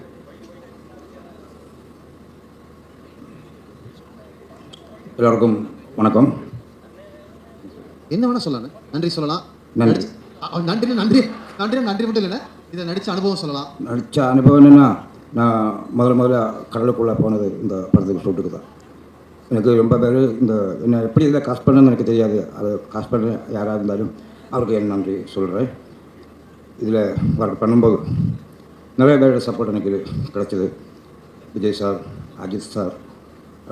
எல்லோருக்கும் வணக்கம். என்ன வேணால் சொல்லலாம், நன்றி சொல்லலாம். நன்றி. நன்றி நன்றி நன்றி நன்றி மட்டும் இல்லை, இதை நடித்த அனுபவம் சொல்லலாம். நடித்த அனுபவம் என்னென்னா, நான் முதல்ல கடலுக்குள்ளே போனது இந்த படத்துக்கு ஷூட்டுக்கு தான். எனக்கு ரொம்ப பேர் என்ன எப்படி இதில் காஸ்ட் பண்ணணும்னு எனக்கு தெரியாது. அதை காஸ்ட் பண்ண யாராக இருந்தாலும் அவருக்கு என் நன்றி சொல்கிறேன். இதில் ஒர்க் பண்ணும்போது நிறைய பேரோட சப்போர்ட் எனக்கு கிடச்சிது. Vijay sir, Ajith sir,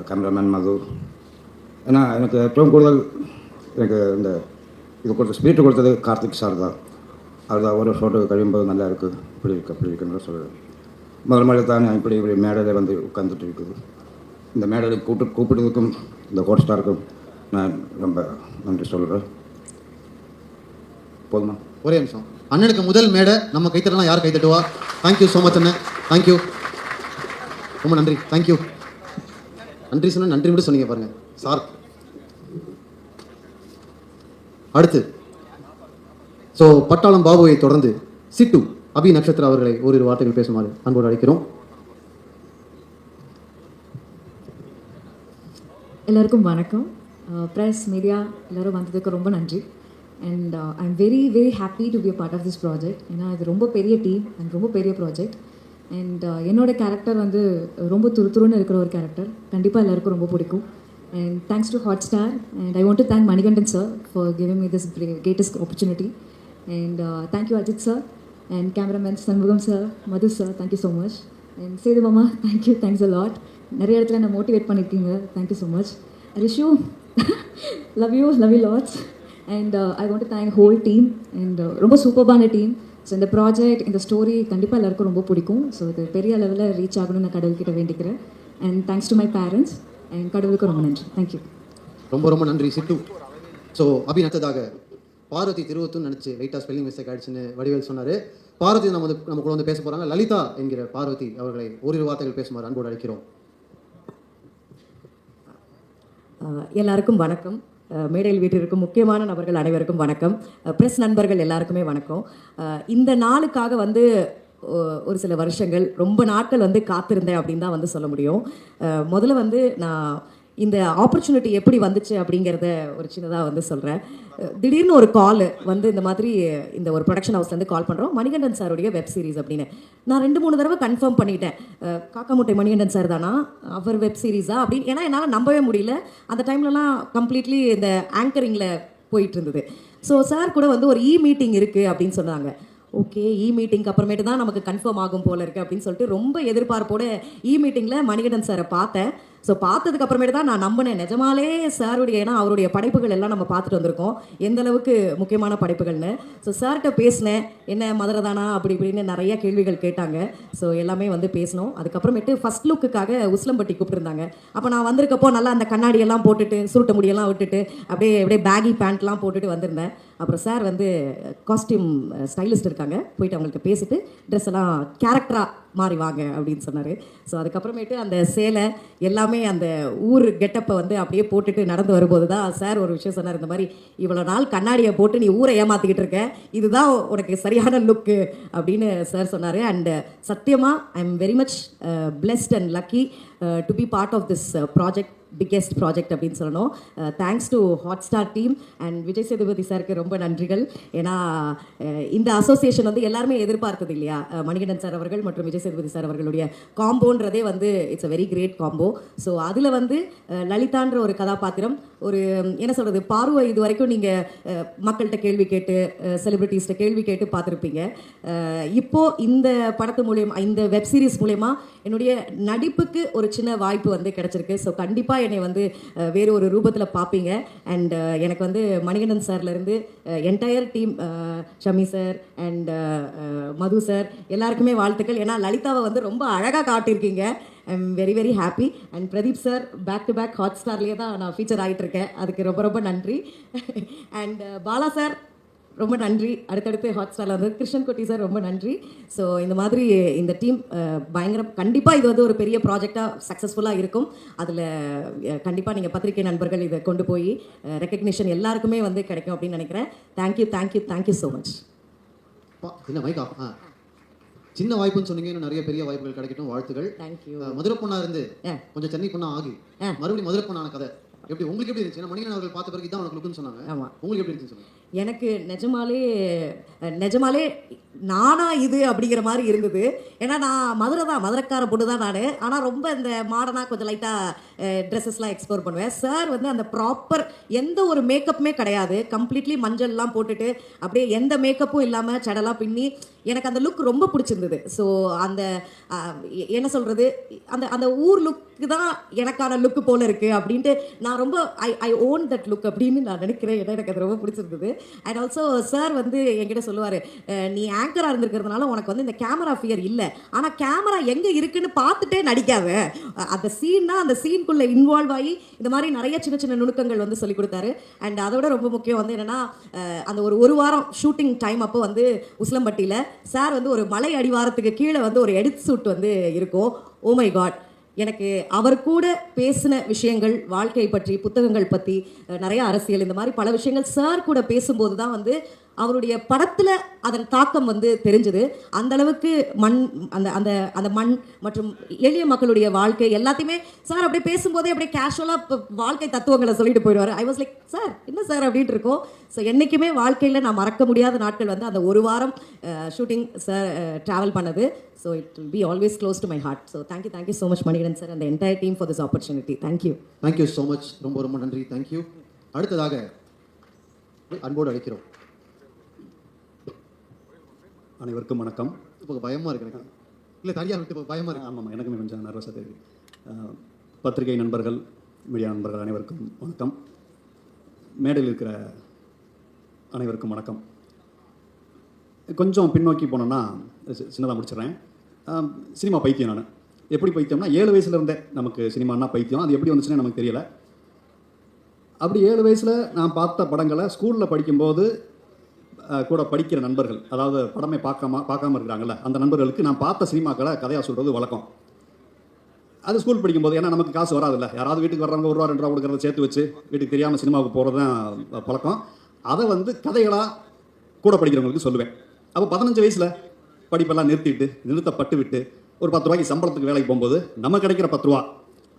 cameraman Madhu. ஏன்னா எனக்கு ഏറ്റവും കൂടുതൽ எனக்கு இது கொடுத்த ஸ்பீட் கொடுத்தது கார்த்திக் சார் தான். அவர் தான் ஒரு ஃபோட்டோ കഴിയുമ്പോൾ நல்லா இருக்குது, இப்படி இருக்குன்னு சொல்கிறேன். முதல் தான் இப்படி மேடையில் வந்து உட்காந்துட்டு இருக்குது. இந்த மேடையில் கூப்பிட்டதுக்கும் இந்த ஹோட் ஸ்டாருக்கும் நான் ரொம்ப நன்றி சொல்கிறேன். போதுமா? ஒரே நிமிஷம். அண்ணனுக்கு முதல் மேடை, நம்ம கைத்தட்டலாம். யார் கைத்தட்டுவா? தேங்க்யூ ஸோ மச் அண்ணன். தேங்க்யூ, ரொம்ப நன்றி. தேங்க்யூ. நன்றி சொன்ன நன்றி மட்டும் சொன்னீங்க பாருங்க சார். அடுத்து ஸோ பட்டாளம் பாபுவை தொடர்ந்து சிட்டு அபி நட்சத்திர அவர்களை ஓரிரு வார்த்தைகள் பேசுமாறு அன்போடு அழைக்கிறோம். எல்லாருக்கும் வணக்கம். ப்ரெஸ் மீடியா எல்லோரும் வந்ததுக்கு ரொம்ப நன்றி. And I am very very happy to be a part of this project. ஏன்னா இது ரொம்ப பெரிய டீம் அண்ட் ரொம்ப பெரிய ப்ராஜெக்ட். அண்ட் என்னோடய கேரக்டர் வந்து ரொம்ப துருத்துருன்னு இருக்கிற ஒரு கேரக்டர். கண்டிப்பாக எல்லாருக்கும் ரொம்ப பிடிக்கும். And thanks to Hotstar. And I want to thank Manikandan sir for giving me this greatest opportunity. And thank you Ajith sir and cameraman Shanmugam sir, Madhu sir, thank you so much. And Sethu மாமா, தேங்க்யூ, தேங்க்ஸ் அ லாட். நிறைய இடத்துல என்னை motivate பண்ணியிருக்கீங்க, thank you so much. Rishu, love you lots. And I want to thank whole team. And ரொம்ப சூப்பர்பான team. So இந்த project, இந்த story கண்டிப்பாக எல்லாருக்கும் ரொம்ப பிடிக்கும். ஸோ இது பெரிய லெவலில் ரீச் ஆகணும்னு நான் கடவுள்கிட்ட வேண்டிக்கிறேன். And thanks to my parents and கடவுளுக்கு ரொம்ப நன்றி. தேங்க்யூ. ரொம்ப ரொம்ப நன்றி சிட்டு. ஸோ அபி அடுத்ததாக பார்வதி திருவத்தூர்னு நினச்சி லைட்டாக ஸ்பெல்லிங் மிஸ்டேக் ஆகிடுச்சுன்னு வடிவேல் சொன்னார். பார்வதி நம்ம கூட வந்து பேச போகிறாங்க. லலிதா என்கிற பார்வதி அவர்களை ஓரிரு வார்த்தைகள் பேசுமாறு அன்போடு அழைக்கிறோம். எல்லாருக்கும் வணக்கம். மேடையில் வீட்டிற்கும் முக்கியமான நபர்கள் அனைவருக்கும் வணக்கம். ப்ரெஸ் நண்பர்கள் எல்லாருக்குமே வணக்கம். இந்த நாளுக்காக வந்து ஒரு சில வருஷங்கள், ரொம்ப நாட்கள் வந்து காத்திருந்தேன் அப்படின்னு தான் வந்து சொல்ல முடியும். முதல்ல வந்து நான் இந்த ஆப்பர்ச்சுனிட்டி எப்படி வந்துச்சு அப்படிங்கிறத ஒரு சின்னதாக வந்து சொல்கிறேன். திடீர்னு ஒரு கால் வந்து இந்த மாதிரி இந்த ஒரு ப்ரொடக்ஷன் ஹவுஸ்லேருந்து கால் பண்ணுறோம், மணிகண்டன் சாருடைய வெப் சீரிஸ் அப்படின்னு. நான் 2-3 தடவை கன்ஃபார்ம் பண்ணிட்டேன், காக்கா முட்டை மணிகண்டன் சார் தானா, அவர் வெப் சீரிஸா அப்படின்னு. ஏன்னா என்னால் நம்பவே முடியல. அந்த டைம்லலாம் கம்ப்ளீட்லி இந்த ஆங்கரிங்கில் போயிட்டு இருந்தது. ஸோ சார் கூட வந்து ஒரு மீட்டிங் இருக்குது அப்படின்னு சொன்னாங்க. ஓகே, மீட்டிங்க்கு அப்புறமேட்டு தான் நமக்கு கன்ஃபார்ம் ஆகும் போல இருக்குது அப்படின்னு சொல்லிட்டு ரொம்ப எதிர்பார்ப்போட மீட்டிங்கில் மணிகண்டன் சாரை பார்த்தேன். ஸோ பார்த்ததுக்கு அப்புறமேட்டு தான் நான் நம்பினேன் நிஜமாலே சாருடைய, ஏன்னா அவருடைய படைப்புகள் எல்லாம் நம்ம பார்த்துட்டு வந்திருக்கோம் எந்த அளவுக்கு முக்கியமான படைப்புகள்னு. ஸோ சார்கிட்ட பேசினேன், என்ன மதுரை தானா அப்படி இப்படின்னு நிறைய கேள்விகள் கேட்டாங்க. ஸோ எல்லாமே வந்து பேசினோம். அதுக்கப்புறமேட்டு ஃபர்ஸ்ட் லுக்குக்காக உசிலம்பட்டி கூப்பிட்டுருந்தாங்க. அப்போ நான் வந்திருக்கப்போ நல்லா அந்த கண்ணாடியெல்லாம் போட்டுட்டு சுருட்ட முடியெல்லாம் விட்டுட்டு அப்படியே பேகி பேண்ட்லாம் போட்டுட்டு வந்திருந்தேன். அப்புறம் சார் வந்து காஸ்டியூம் ஸ்டைலிஸ்ட் இருக்காங்க, போயிட்டு அவங்கள்ட்ட பேசிட்டு ட்ரெஸ் எல்லாம் கேரக்டராக மாறி வாங்க அப்படின்னு சொன்னார். ஸோ அதுக்கப்புறமேட்டு அந்த சேலை எல்லாமே அந்த ஊர் கெட்டப்பை வந்து அப்படியே போட்டுட்டு நடந்து வரும்போது தான் சார் ஒரு விஷயம் சொன்னார், இந்த மாதிரி இவ்வளோ நாள் கண்ணாடியை போட்டு நீ ஊரை ஏமாற்றிக்கிட்டு இருக்க, இதுதான் உனக்கு சரியான லுக்கு அப்படின்னு சார் சொன்னார். அண்ட் சத்தியமாக I am very much blessed and lucky to be part of this project, biggest project அப்படின்னு சொல்லணும். Thanks to Hotstar team and Vijay Sethupathi சாருக்கு ரொம்ப நன்றிகள். ஏன்னா இந்த அசோசியேஷன் வந்து எல்லாருமே எதிர்பார்த்தது இல்லையா, மணிகண்டன் சார் அவர்கள் மற்றும் விஜய் சேதுபதி சார் அவர்களுடைய காம்போன்றதே வந்து it's a very great combo. So அதில் வந்து லலிதான்ற ஒரு கதாபாத்திரம், ஒரு என்ன சொல்கிறது, பார்வை இது வரைக்கும் நீங்கள் மக்கள்கிட்ட கேள்வி கேட்டு செலிபிரிட்டிஸ்கிட்ட கேள்வி கேட்டு பார்த்துருப்பீங்க. இப்போது இந்த படத்து மூலயமா, இந்த வெப் சீரிஸ் மூலயமா என்னுடைய நடிப்புக்கு ஒரு சின்ன வாய்ப்பு வந்து கிடச்சிருக்கு. ஸோ கண்டிப்பாக என்னை வந்து வேறு ஒரு ரூபத்தில் பார்ப்பீங்க. அண்ட் எனக்கு வந்து மணிகண்டன் சார்லேருந்து entire team, Shami sir and Madhu sir எல்லாருக்குமே வாழ்த்துக்கள். ஏன்னா லலிதாவை வந்து ரொம்ப அழகாக காட்டியிருக்கீங்க. I am very very happy. And Pradeep sir back to back ஹாட் ஸ்டார்லேயே தான் நான் ஃபீச்சர் ஆகிட்டு இருக்கேன், அதுக்கு ரொம்ப ரொம்ப நன்றி. அண்ட் பாலா சார் ரொம்ப நன்றி, அடுத்தடுத்து ஹாட் ஸ்டாரில் வந்து கிருஷ்ணன் குட்டி சார் ரொம்ப நன்றி. ஸோ இந்த மாதிரி இந்த டீம் பயங்கர, கண்டிப்பாக இது வந்து ஒரு பெரிய ப்ராஜெக்டாக சக்ஸஸ்ஃபுல்லாக இருக்கும். அதில் கண்டிப்பாக நீங்கள் பத்திரிகை நண்பர்கள் இதை கொண்டு போய் ரெக்கக்னிஷன் எல்லாருக்குமே வந்து கிடைக்கும் அப்படின்னு நினைக்கிறேன். Thank you thank you thank you so much. என்ன மைக் ஆஃப், சின்ன வாய்ப்புன்னு சொன்னீங்க, இன்னும் நிறைய பெரிய வாய்ப்புகள் கிடைக்கட்டும், வாழ்த்துக்கள். தேங்க்யூ. மதுரை பொண்ணா இருந்து கொஞ்சம் சென்னை பொண்ணா ஆகி மறுபடியும் மதுரை பொண்ணான கதை எப்படி உங்களுக்கு எப்படி இருந்துச்சு? மணிகண்டன் அவர்கள் பார்த்த பிறகு இதான் உனக்கு லுக்குன்னு சொன்னாங்க. ஆமாம், உங்களுக்கு எப்படி இருந்துச்சு சொல்லுங்க. எனக்கு நிஜமாலே நானா இது அப்படிங்கிற மாதிரி இருந்தது. ஏன்னா நான் மதுரைக்கார பொண்ணு தான் நான். ஆனால் ரொம்ப இந்த மாடர்னாக கொஞ்சம் லைட்டாக ட்ரெஸ்ஸஸ்லாம் எக்ஸ்ப்ளோர் பண்ணுவேன். சார் வந்து அந்த ப்ராப்பர் எந்த ஒரு மேக்கப்புமே கிடையாது, கம்ப்ளீட்லி மஞ்சள்லாம் போட்டுட்டு அப்படியே எந்த மேக்கப்பும் இல்லாமல் சடலாம் பின்னி, எனக்கு அந்த லுக் ரொம்ப பிடிச்சிருந்தது. ஸோ அந்த என்ன சொல்கிறது, அந்த ஊர் லுக்கு தான் எனக்கான லுக்கு போல இருக்குது அப்படின்ட்டு நான் ரொம்ப ஐ ஓன் தட் லுக் அப்படின்னு நான் நினைக்கிறேன். ஏன்னா எனக்கு அது ரொம்ப பிடிச்சிருந்தது. அண்ட் ஆல்சோ சார் வந்து என்கிட்ட சொல்லுவார், நீ ஆங்கராக இருந்திருக்கிறதுனால உனக்கு வந்து இந்த கேமரா ஃபியர் இல்லை, ஆனால் கேமரா எங்கே இருக்குன்னு பார்த்துட்டே நடிக்காத, அந்த சீன்னா அந்த சீனுக்குள்ளே இன்வால்வ் ஆகி இந்த மாதிரி நிறைய சின்ன சின்ன நுணுக்கங்கள் வந்து சொல்லி கொடுத்தாரு. அண்ட் அதோட ரொம்ப முக்கியம் வந்து என்னென்னா, அந்த ஒரு வாரம் ஷூட்டிங் டைம் அப்போ வந்து உசிலம்பட்டியில் சார் வந்து ஒரு மலை அடிவாரத்துக்கு கீழே வந்து ஒரு எடிட் ஷூட் வந்து இருக்கும். ஓ மை காட், எனக்கு அவர் கூட பேசின விஷயங்கள், வாழ்க்கை பற்றி, புத்தகங்கள் பற்றி, நிறைய அரசியல், இந்த மாதிரி பல விஷயங்கள் சார் கூட பேசும்போது தான் வந்து அவருடைய படத்தில் அதன் தாக்கம் வந்து தெரிஞ்சுது. அந்த அளவுக்கு மண், அந்த அந்த அந்த மண் மற்றும் எளிய மக்களுடைய வாழ்க்கை எல்லாத்தையுமே சார் அப்படியே பேசும்போதே அப்படியே கேஷுவலாக வாழ்க்கை தத்துவங்களை சொல்லிட்டு போயிடுவார். ஐ வாஸ் லைக், சார் என்ன சார் அப்படின்ட்டு இருக்கோம். ஸோ என்றைக்குமே வாழ்க்கையில் நான் மறக்க முடியாத நாட்கள் வந்து அந்த ஒரு வாரம் ஷூட்டிங் சார் ட்ராவல் பண்ணது. So it will be always close to my heart. So thank you so much Manikandan sir and entire team for this opportunity. Thank you so much, ரொம்ப ரொம்ப நன்றி. தேங்க்யூ. அடுத்ததாக அன்போடு அழைக்கிறோம். அனைவருக்கும் வணக்கம். இப்போ பயமாக இருக்கு எனக்கு, இல்லை தனியாக விட்டு பயமாக இருக்கு. ஆமாம், எனக்குமே கொஞ்சம் நர்வஸாக தெரியுது. பத்திரிகை நண்பர்கள், மீடியா நண்பர்கள் அனைவருக்கும் வணக்கம். மேடையில் இருக்கிற அனைவருக்கும் வணக்கம். கொஞ்சம் பின்னோக்கி போனோன்னா சின்னதாக முடிச்சிடுறேன். சினிமா பைத்தியம் நான். எப்படி பைத்தியம்னா 7 வயசுலேருந்தே நமக்கு சினிமானா பைத்தியம். அது எப்படி வந்துச்சுன்னு நமக்கு தெரியலை. அப்படி 7 வயசில் நான் பார்த்த படங்களை ஸ்கூலில் படிக்கும்போது கூட படிக்கிற நண்பர்கள், அதாவது படமே பார்க்காம இருக்கிறாங்கல்ல, அந்த நண்பர்களுக்கு நான் பார்த்த சினிமாக்களை கதையாக சொல்கிறது வழக்கம். அது ஸ்கூல் படிக்கும்போது, ஏன்னா நமக்கு காசு வராதுல்ல, யாராவது வீட்டுக்கு வர்றவங்க 1 ரூபா 2 ரூபா கொடுக்குறத சேர்த்து வச்சு வீட்டுக்கு தெரியாமல் சினிமாவுக்கு போகிறது தான் பழக்கம். அதை வந்து கதைகளாக கூட படிக்கிறவங்களுக்கு சொல்லுவேன். அப்போ 15 வயசில் படிப்பெல்லாம் நிறுத்தப்பட்டு விட்டு ஒரு 10 ரூபாய்க்கு சம்பளத்துக்கு வேலைக்கு போகும்போது நம்ம கிடைக்கிற 10 ரூபா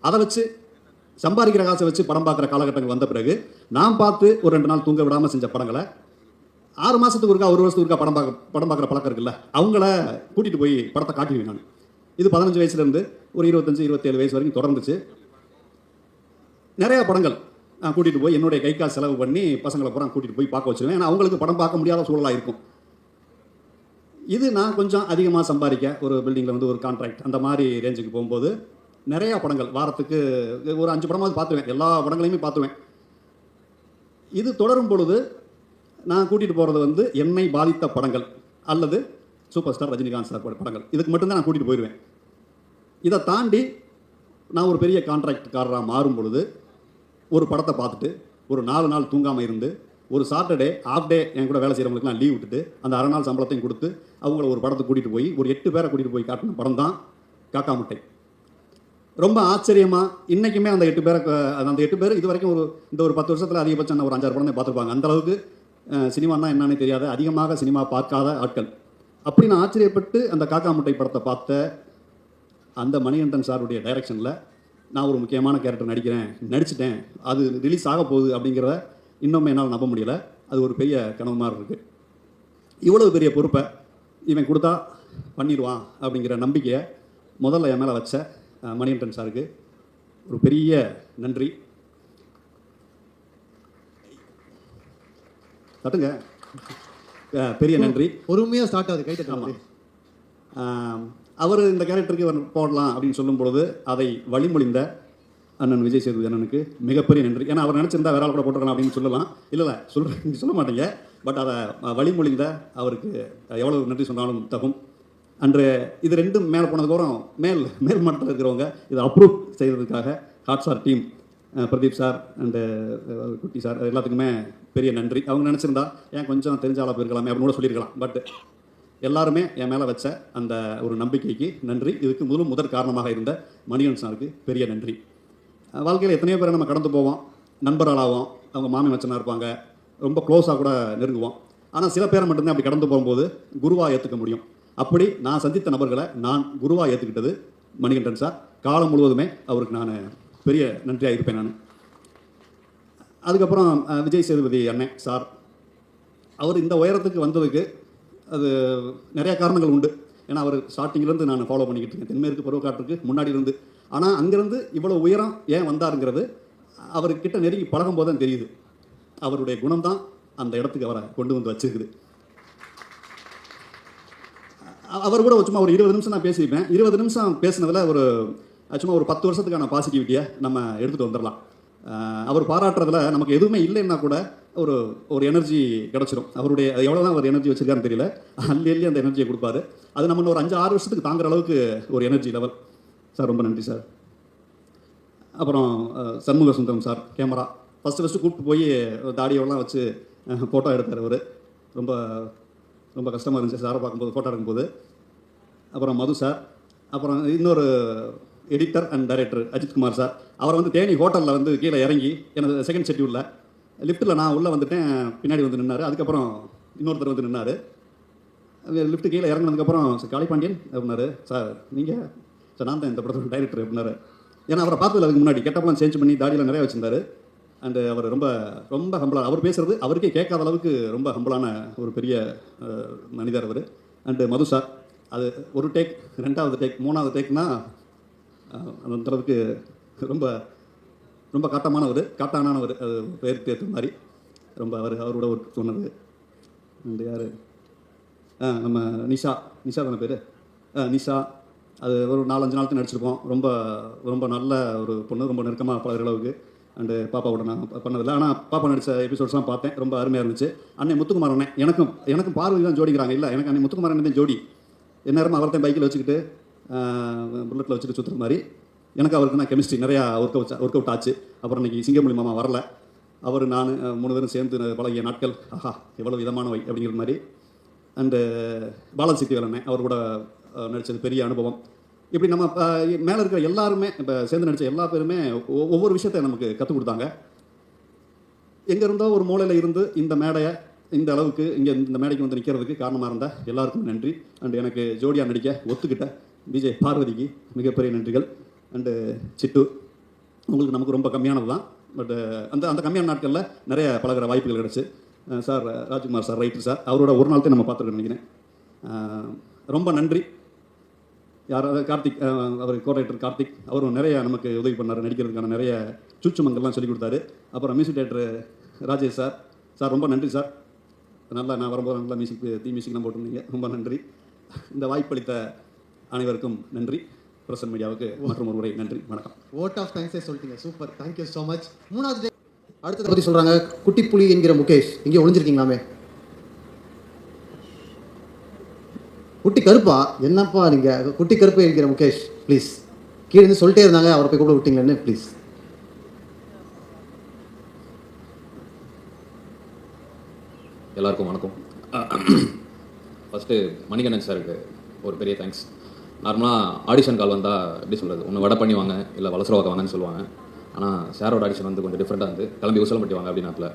அதை வச்சு சம்பாதிக்கிற காசை வச்சு படம் பார்க்குற காலகட்டங்கள் வந்த பிறகு நான் பார்த்து ஒரு 2 நாள் தூங்க விடாமல் செஞ்ச படங்களை 6 மாதத்துக்கு ஒருக்கா 1 வருஷத்துக்கு ஒருக்கா படம் பார்க்குற பழக்கம் இருக்குல்ல, அவங்கள கூட்டிகிட்டு போய் படத்தை காட்டிடுவேன் நான். இது 15 வயசுலேருந்து ஒரு 25-27 வயசு வரைக்கும் தொடர்ந்துச்சு. நிறைய படங்கள் நான் கூட்டிகிட்டு போய் என்னுடைய கை காசு செலவு பண்ணி பசங்களை பூரா கூட்டிகிட்டு போய் பார்க்க வச்சுருவேன். ஏன்னா அவங்களுக்கு படம் பார்க்க முடியாத சூழலாக இருக்கும். இது நான் கொஞ்சம் அதிகமாக சம்பாதிக்க ஒரு பில்டிங்கில் வந்து ஒரு கான்ட்ராக்ட் அந்த மாதிரி ரேஞ்சுக்கு போகும்போது நிறையா படங்கள் வாரத்துக்கு ஒரு 5 படமாவது பார்த்துவேன். எல்லா படங்களையுமே பார்த்துவேன். இது தொடரும் பொழுது நான் கூட்டிகிட்டு போகிறது வந்து என்னை பாதித்த படங்கள் அல்லது சூப்பர் ஸ்டார் ரஜினிகாந்த் சார் படங்கள், இதுக்கு மட்டும்தான் நான் கூட்டிகிட்டு போயிடுவேன். இதை தாண்டி நான் ஒரு பெரிய கான்ட்ராக்ட்காரராக மாறும் பொழுது ஒரு படத்தை பார்த்துட்டு ஒரு 4 நாள் தூங்காமல் இருந்து ஒரு சாட்டர்டே ஆஃப் டே என் கூட வேலை செய்கிறவங்களுக்குலாம் லீவ் விட்டுட்டு அந்த அரை நாள் சம்பளத்தையும் கொடுத்து அவங்கள ஒரு படத்தை கூட்டிகிட்டு போய் ஒரு 8 பேரை கூட்டிகிட்டு போய் காட்டின படம் தான் காக்கா முட்டை. ரொம்ப ஆச்சரியமாக இன்றைக்குமே அந்த 8 பேரை அந்த 8 பேர் இது வரைக்கும் இந்த ஒரு 10 வருஷத்தில் அதிகபட்சம் ஒரு 5-6 படம் தான் பார்த்துருப்பாங்க. அந்தளவுக்கு சினிமானா என்னன்னு தெரியாத, அதிகமாக சினிமா பார்க்காத ஆட்கள். அப்படி நான் ஆச்சரியப்பட்டு அந்த காக்கா முட்டை படத்தை பார்த்த அந்த மணிகண்டன் சாருடைய டைரக்ஷனில் நான் ஒரு முக்கியமான கேரக்டர் நடிச்சிட்டேன், அது ரிலீஸ் ஆக போகுது அப்படிங்கிறத இன்னும் என்னால் நம்ப முடியலை. அது ஒரு பெரிய கனவு மாதிரி இருக்குது. இவ்வளவு பெரிய பொறுப்பை இவன் கொடுத்தா பண்ணிடுவான் அப்படிங்கிற நம்பிக்கையை முதல்ல என் மேலே வச்ச மணிகண்டன் சாருக்கு ஒரு பெரிய நன்றி. தட்டுங்க, பெரிய நன்றி. பொறுமையாக ஸ்டார்ட் ஆகுது, கை தட்டலாம். அவர் இந்த கேரக்டருக்கு போடலாம் அப்படின்னு சொல்லும் பொழுது அதை வழிமொழிந்த அண்ணன் விஜய் சேதுபதி அண்ணனுக்கு மிகப்பெரிய நன்றி. ஏன்னா அவர் நினச்சிருந்தா வேற ஆள் கூட போட்டுக்கலாம் அப்படின்னு சொல்லலாம். இல்லை சொல்ல மாட்டீங்க. பட் அதை வழிமொழிந்த அவருக்கு எவ்வளோ நன்றி சொன்னாலும் தகும். அன்று இது ரெண்டும் மேலே போனதுக்கப்புறம் மேல் மட்டத்தில் இருக்கிறவங்க இதை அப்ரூவ் செய்கிறதுக்காக Hotstar team, Pradeep sir and குட்டி சார் எல்லாத்துக்குமே பெரிய நன்றி. அவங்க நினச்சிருந்தா ஏன் கொஞ்சம் தெரிஞ்ச ஆளாக போயிருக்கலாமே அப்படின்னு கூட சொல்லியிருக்கலாம். பட் எல்லாருமே என் மேலே வச்ச அந்த ஒரு நம்பிக்கைக்கு நன்றி. இதுக்கு முதற் காரணமாக இருந்த மணிகண்டன் சாருக்கு பெரிய நன்றி. வாழ்க்கையில் எத்தனையோ பேரை நம்ம கடந்து போவோம், நண்பர்களாகவும் அவங்க மாமி மச்சனாக இருப்பாங்க, ரொம்ப க்ளோஸாக கூட நெருங்குவோம். ஆனால் சில பேரை மட்டும்தான் அப்படி கடந்து போகும்போது குருவாக ஏற்றுக்க முடியும். அப்படி நான் சந்தித்த நபர்களை நான் குருவாக ஏற்றுக்கிட்டது மணிகண்டன் சார். காலம் முழுவதுமே அவருக்கு நான் பெரிய நன்றியாக இருப்பேன். நான் அதுக்கப்புறம் விஜய் சேதுபதி அண்ணன் சார், அவர் இந்த உயரத்துக்கு வந்ததுக்கு அது நிறையா காரணங்கள் உண்டு. ஏன்னா அவர் ஸ்டார்டிங்லேருந்து நான் ஃபாலோ பண்ணிக்கிட்டு இருக்கேன், தென்மேற்கு பருவக்காற்றுக்கு முன்னாடி இருந்து. ஆனால் அங்கேருந்து இவ்வளோ உயரம் ஏன் வந்தாருங்கிறது அவர்கிட்ட நெருங்கி பழகும் போது தான் தெரியுது. அவருடைய குணம் தான் அந்த இடத்துக்கு அவரை கொண்டு வந்து வச்சிருக்குது. அவர் கூட சும்மா ஒரு 20 நிமிஷம் நான் பேசியிருப்பேன். 20 நிமிஷம் பேசினதில் சும்மா ஒரு 10 வருஷத்துக்கான பாசிட்டிவிட்டியை நம்ம எடுத்துகிட்டு வந்துடலாம். அவர் பாராட்டுறதுல நமக்கு எதுவுமே இல்லைன்னா கூட ஒரு எனர்ஜி கிடச்சிரும். அவருடைய எவ்வளோ தான் அவர் எனர்ஜி வச்சிருக்காருன்னு தெரியல, அள்ளி அந்த எனர்ஜியை கொடுப்பாரு. அது நம்ம ஒரு 5-6 வருஷத்துக்கு தாங்குற அளவுக்கு ஒரு எனர்ஜி லெவல். சார் ரொம்ப நன்றி சார். அப்புறம் Shanmuga Sundaram sir, camera first கூப்பிட்டு போய் தாடியெல்லாம் வச்சு ஃபோட்டோ எடுத்தார். அவர் ரொம்ப ரொம்ப கஷ்டமாக இருந்துச்சு சாரை பார்க்கும்போது, ஃபோட்டோ எடுக்கும்போது. அப்புறம் மது சார், அப்புறம் இன்னொரு editor and director Ajithkumar sir. அவர் தேனி ஹோட்டலில் கீழே இறங்கி எனது செகண்ட் ஷெட்யூலில் லிஃப்ட்டில் நான் உள்ளே வந்துட்டேன், பின்னாடி நின்னார். அதுக்கப்புறம் இன்னொருத்தர் நின்னார். லிஃப்ட்டு கீழே இறங்கினதுக்கப்புறம் சார் காளிபாண்டியன் அப்படின்னாரு. சார் நீங்கள் சார் நான் தான் இந்த படத்தோட டைரக்டர் அப்படின்னாரு. ஏன்னா அவரை பார்த்ததில்ல, அதுக்கு முன்னாடி கெட்டப்பெல்லாம் சேஞ்ச் பண்ணி தாடியில் நிறையா வச்சுருந்தார். அண்டு அவர் ரொம்ப ரொம்ப ஹம்பிளாக, அவர் பேசுகிறது அவருக்கே கேட்காத அளவுக்கு ரொம்ப ஹம்பிளான ஒரு பெரிய மனிதர் அவர். அண்டு மது சார், அது ஒரு டேக், 2வது டேக், 3வது டேக்னா அந்த அளவுக்கு ரொம்ப ரொம்ப காட்டானவர், அது பேருக்கு ஏற்ற மாதிரி ரொம்ப அவரோட ஒர்க் சொன்னது. அண்டு யார், நம்ம நிஷா தானே பேர், நிஷா. அது ஒரு 4-5 நாளுக்கு நடிச்சிருப்போம். ரொம்ப ரொம்ப நல்ல ஒரு பொண்ணு, ரொம்ப நெருக்கமாக பழகிற அளவுக்கு. அண்டு பாப்பாவோட நான் பண்ணதில்லை, ஆனால் பாப்பா நடித்த எபிசோட்ஸ்லாம் பார்த்தேன், ரொம்ப அருமையாக இருந்துச்சு. அண்ணன் முத்துக்குமார் அண்ணன் எனக்கும் பார்வதி தான் ஜோடிக்கிறாங்க. இல்லை, எனக்கு அண்ணன் முத்துக்குமார் அண்ணன் தான் ஜோடி. எந்நேரமாக அவர்தான் பைக்கில் வச்சுக்கிட்டு புல்லட்டில் வச்சுட்டு சுற்றுற மாதிரி. எனக்கு அவருக்கு நான் கெமிஸ்ட்ரி நிறையா ஒர்க் அவுட் ஆச்சு. அப்புறம் இன்றைக்கி சிங்கமொழி மாமா வரல, அவர் நான் 3 பேரும் சேர்ந்து பழகிய நாட்கள் ஆஹா எவ்வளோ விதமானவை அப்படிங்கிற மாதிரி. அண்டு பாலன் சித்திவேலண்ணே, அவர் கூட நடித்தது பெரிய அனுபவம். இப்படி நம்ம மேலே இருக்கிற எல்லாருமே, இப்போ சேர்ந்து நடித்த எல்லா பேருமே ஒவ்வொரு விஷயத்தை நமக்கு கற்றுக் கொடுத்தாங்க. எங்கே இருந்தோ ஒரு மூலையில் இருந்து இந்த மேடையை இந்த அளவுக்கு இந்த மேடைக்கு நிற்கிறதுக்கு காரணமாக இருந்த எல்லாருக்கும் நன்றி. அண்டு எனக்கு ஜோடியாக நடிக்க ஒத்துக்கிட்ட விஜய் பார்வதிக்கு மிகப்பெரிய நன்றிகள். அண்டு சிட்டு, உங்களுக்கு நமக்கு ரொம்ப கம்மியானது தான். பட் அந்த அந்த கம்மியான நாட்களில் நிறைய பழகிற வாய்ப்புகள் கிடச்சி. Sir Rajkumar sir, writer sir, அவரோட ஒரு நாள் தான் நம்ம பார்த்துருக்கோம் நினைக்கிறேன். ரொம்ப நன்றி. யாராவது கார்த்திக், அவர் கோஆர்டினேட்டர் கார்த்திக், அவரும் நிறைய நமக்கு உதவி பண்ணார், நடிக்கிறதுக்கான நிறைய சூட்சுமங்கள்லாம் சொல்லிக் கொடுத்தாரு. அப்புறம் music director Rajesh sir, sir ரொம்ப நன்றி சார். நல்லா நான் வரும்போது நல்லா மியூசிக்லாம் போட்டிருந்தீங்க, ரொம்ப நன்றி. இந்த வாய்ப்பளித்த அனைவருக்கும் நன்றி. பிரசன் மீடியாவுக்கு மற்றும் ஒரு முறை நன்றி, வணக்கம். ஓட் ஆஃப் தேங்க்ஸே சொல்லிட்டீங்க, சூப்பர், தேங்க்யூ ஸோ மச். மூணாவது அடுத்ததை பற்றி சொல்கிறாங்க, குட்டிப்புலி என்கிற முகேஷ். இங்கே ஒளிஞ்சிருக்கீங்களாமே. குட்டி கருப்பா? என்னப்பா நீங்கள் குட்டி கருப்பு என்கிற முகேஷ், ப்ளீஸ். கீழே இருந்து சொல்லிட்டே இருந்தாங்க, அவரை போய் கூட விட்டீங்களேன்னு, ப்ளீஸ். எல்லாருக்கும் வணக்கம். ஃபஸ்ட்டு மணிகண்டன் சாருக்கு ஒரு பெரிய தேங்க்ஸ். நார்மலாக ஆடிஷன் கால் வந்தால் எப்படி சொல்கிறது, ஒன்று வடை பண்ணி வாங்க, இல்லை வளசரவாக்க வாங்கன்னு சொல்லுவாங்க. ஆனால் சாரோட ஆடிஷன் வந்து கொஞ்சம் டிஃப்ரெண்ட்டாக இருந்து, கிளம்பி உசலம்பட்டி வாங்க அப்படின்னாப்பில்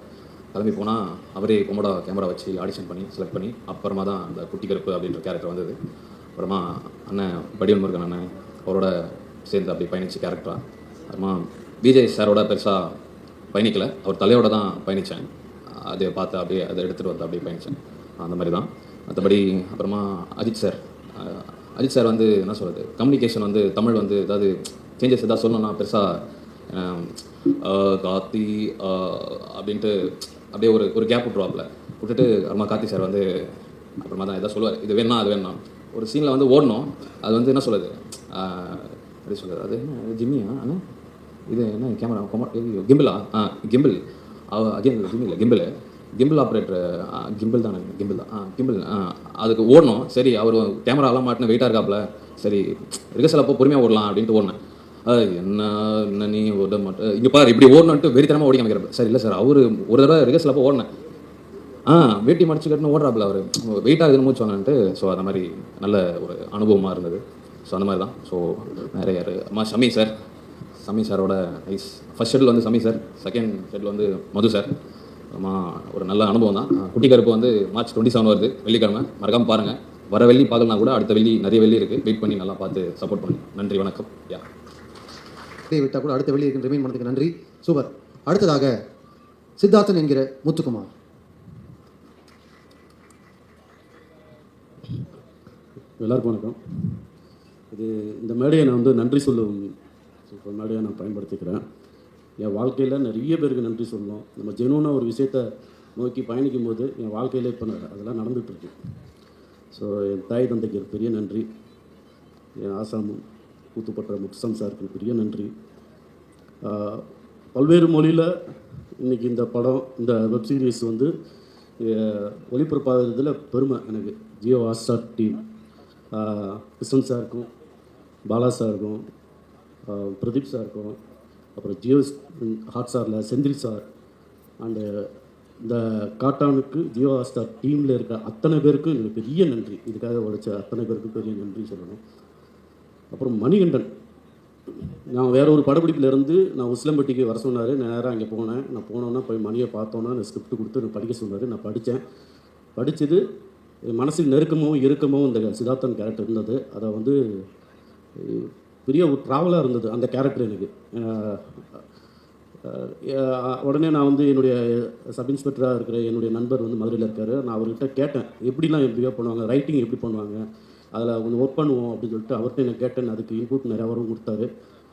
கிளம்பி போனால் அவரே கொமோட கேமரா வச்சு ஆடிஷன் பண்ணி செலக்ட் பண்ணி அப்புறமா தான் அந்த குட்டி கருப்பு அப்படின்ற கேரக்டர் வந்தது. அப்புறமா அண்ணன் வடிவல் முருகன் அண்ணன் அவரோட சேர்ந்து அப்படி பயணிச்சு கேரக்டராக. அப்புறமா விஜய் சாரோட பெருசாக பயணிக்கலை, அவர் தலையோட தான் பயணித்தேன். அதை பார்த்து அப்படியே அதை எடுத்துகிட்டு வந்து அப்படியே பயணித்தேன், அந்த மாதிரி தான். மற்றபடி அப்புறமா அஜித் சார் வந்து என்ன சொல்கிறது, கம்யூனிகேஷன் வந்து தமிழ் வந்து ஏதாவது சேஞ்சஸ் எதாவது சொல்லணும்னா பெருசாக கார்த்தி அப்படின்ட்டு அப்படியே ஒரு கேப் விட்டுட்டு அப்புறமா கார்த்தி சார் வந்து அப்புறமா தான் எதாவது சொல்லுவார், இது வேணா அது வேணாம். ஒரு சீனில் வந்து ஓடணும், அது வந்து என்ன சொல்லுது எப்படி சொல்கிறது, அது என்ன ஜிம்மியா ஆனால் இது என்ன கேமரா கிம்பிளா கிம்பிள் அகேன் ஜிம்மி இல்லை கிம்பிள் ஆப்ரேட்டர் கிம்பிள் தானே கிம்பிள் தான் கிம்பிள் அதுக்கு ஓடணும். சரி, அவர் கேமராலாம் மாட்டின வெயிட்டாக இருக்காப்புல, சரி ரிகர்சல் அப்போ பொறுமையாக ஓடலாம் அப்படின்ட்டு ஓடினேன். என்ன நீ ஓட மாட்டேன் இங்கே பாரு இப்படி ஓடணுன்ட்டு வெறித்தனமாக ஓடி அமைக்கிறப்ப, சார் இல்லை சார் அவர் ஒரு தடவை ரிகர்சல் அப்போ ஓடினேன், வேட்டி மடிச்சு கட்டுன்னு ஓடுறாப்புல அவர் வெயிட்டாக இதுன்னு மூச்சு வாங்கன்ட்டு. ஸோ அந்த மாதிரி நல்ல ஒரு அனுபவமாக இருந்தது. ஸோ அந்த மாதிரி தான். ஸோ வேறு யார், அம்மா சமி சாரோட ஐஸ் ஃபர்ஸ்ட் ஷெட்டில் வந்து சமி சார், செகண்ட் ஷெட்டில் வந்து மது சார். அம்மா ஒரு நல்ல அனுபவம் தான். குட்டி கருப்பு வந்து மார்ச் 27 வருது, வெள்ளிக்கிழமை, மறக்காமல் பாருங்கள். வர வெள்ளி பார்க்கலாம் கூட, அடுத்த வெள்ளி நிறைய வெள்ளி இருக்குது, வெயிட் பண்ணி நல்லா பார்த்து சப்போர்ட் பண்ணுங்க. நன்றி, வணக்கம். விட்டால் கூட அடுத்த வெள்ளி இருக்கின்ற ரிமைன் பண்ணதுக்கு நன்றி, சூப்பர். அடுத்ததாக சித்தார்த்தன் என்கிற முத்துக்குமார். எல்லாருக்கும் வணக்கம். இந்த மேடையை நான் வந்து நன்றி சொல்லும் மேடையை நான் பயன்படுத்திக்கிறேன். என் வாழ்க்கையில் நிறைய பேருக்கு நன்றி சொல்லணும். நம்ம ஜெனுவனாக ஒரு விஷயத்தை நோக்கி பயணிக்கும் போது என் வாழ்க்கையில் இப்போ அதெல்லாம் நடந்துகிட்ருக்கு. ஸோ என் தாய் தந்தைக்கு பெரிய நன்றி, என் ஆசாம் கூத்துப்பட்ட முத்துசாமி சாருக்கு பெரிய நன்றி. பல்வேறு மொழியில் இன்றைக்கி இந்த படம், இந்த வெப் சீரிஸ் வந்து ஒளிபரப்பாகிறதுல பெருமை எனக்கு. ஜியோ ஹாட்ஸ்டார் டீம், கிருஷ்ணன் சாருக்கும், பாலா சாருக்கும், பிரதீப் சாருக்கும், அப்புறம் ஜியோ ஹாட்ஸ்டாரில் செந்தில் சார், அண்டு இந்த காட்டானுக்கு ஜியோ ஹாட்ஸ்டார் டீமில் இருக்க அத்தனை பேருக்கும் எனக்கு பெரிய நன்றி. இதுக்காக உழைச்ச அத்தனை பேருக்கும் பெரிய நன்றி சொல்லணும். அப்புறம் மணிகண்டன், நான் வேற ஒரு படப்பிடிப்பில் இருந்து நான் உசிலம்பட்டிக்கு வர சொன்னார். நேராக அங்கே போனேன். நான் போனோன்னா போய் மணியை பார்த்தோன்னா நான் ஸ்கிரிப்ட் கொடுத்து நான் படிக்க சொன்னார். நான் படித்தது மனசில் நெருக்கமாகவும் இறுக்கமாகவும் இந்த சித்தார்த்தன் கேரக்டர் இருந்தது. அதை வந்து பெரிய ஒரு ட்ராவலாக இருந்தது அந்த கேரக்டர் எனக்கு. உடனே நான் வந்து என்னுடைய சப் இன்ஸ்பெக்டராக இருக்கிற என்னுடைய நண்பர் வந்து மதுரையில் இருக்கார். நான் அவர்கிட்ட கேட்டேன், எப்படியோ பண்ணுவாங்க, ரைட்டிங் எப்படி பண்ணுவாங்க, அதில் கொஞ்சம் ஒர்க் பண்ணுவோம் அப்படின்னு சொல்லிட்டு அவர்கிட்ட நான் கேட்டேன். அதுக்கு இன்புட் நிறையா வரும் கொடுத்தாரு.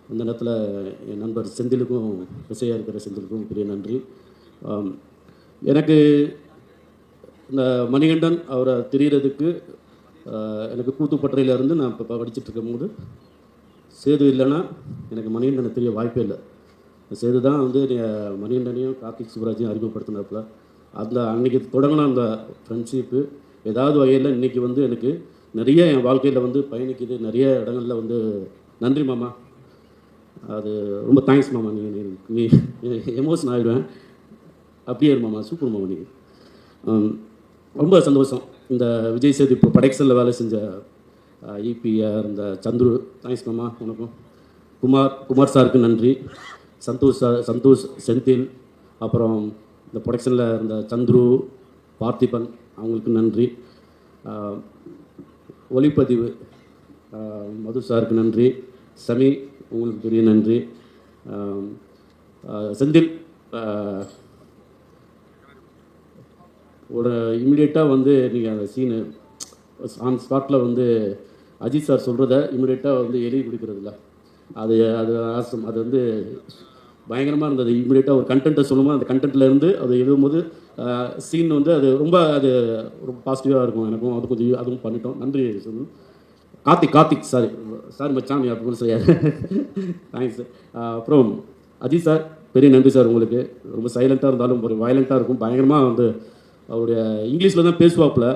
அந்த நேரத்தில் என் நண்பர் செந்திலுக்கும், விசையாக இருக்கிற செந்திலுக்கும் பெரிய நன்றி. எனக்கு இந்த மணிகண்டன் அவரை தெரிகிறதுக்கு எனக்கு கூத்துப்பட்டறையிலேருந்து நான் இப்போ படிச்சுட்டு இருக்கும்போது சேது இல்லைன்னா எனக்கு மணிகண்டனை தெரிய வாய்ப்பே இல்லை. சேது தான் வந்து மணிகண்டனையும் கார்த்திக் சுப்ராஜையும் அறிமுகப்படுத்தினப்பில் அந்த அன்றைக்கி தொடங்கின அந்த ஃப்ரெண்ட்ஷிப்பு ஏதாவது வகையில் இன்றைக்கி வந்து எனக்கு நிறைய என் வாழ்க்கையில் வந்து பயணிக்குது. நிறைய இடங்களில் வந்து நன்றி மாமா, அது ரொம்ப தேங்க்ஸ் மாமா. நீ எமோஷன் ஆகிடுவேன். அப்படியே மாமா, சூப்பர் மாமா. நீங்கள் ரொம்ப சந்தோஷம். இந்த விஜய் சேது இப்போ படைக்சலில் வேலை செஞ்ச இபிஆர் இந்த சந்துரு, தேங்க்ஸ் மாமா. உனக்கும் குமார் சாருக்கு நன்றி. சந்தோஷ் செந்தில், அப்புறம் இந்த ப்ரொடக்ஷனில் இருந்த சந்துரு, பார்த்திபன், அவங்களுக்கு நன்றி. ஒளிப்பதிவு மது சாருக்கு நன்றி. சமி, உங்களுக்கு பெரிய நன்றி. செந்தில் ஒரு இமிடியேட்டாக வந்து நீங்கள் அந்த சீனு ஆன் ஸ்பாட்டில் வந்து அஜித் சார் சொல்கிறத இமிடியேட்டாக வந்து எழுதி கொடுக்குறதில்ல அது அது ஆசம் அது வந்து பயங்கரமாக இருந்தது. இமிடியேட்டாக ஒரு கண்டென்ட்டை சொல்லும்போது அந்த கண்டென்ட்லேருந்து அது எழுதும்போது சீன் வந்து அது ரொம்ப பாசிட்டிவாக இருக்கும். எனக்கும் அது கொஞ்சம் அதுவும் பண்ணிட்டோம். நன்றி சொல்லணும். கார்த்திக் சாரி மச்சான் அப்படி செய்யாது. தேங்க்ஸ். அப்புறம் அஜித் சார் பெரிய நன்றி சார். உங்களுக்கு ரொம்ப சைலண்ட்டாக இருந்தாலும் ஒரு வயலண்ட்டாக இருக்கும். பயங்கரமாக வந்து அவருடைய இங்கிலீஷில் தான் பேசுவாப்பில்.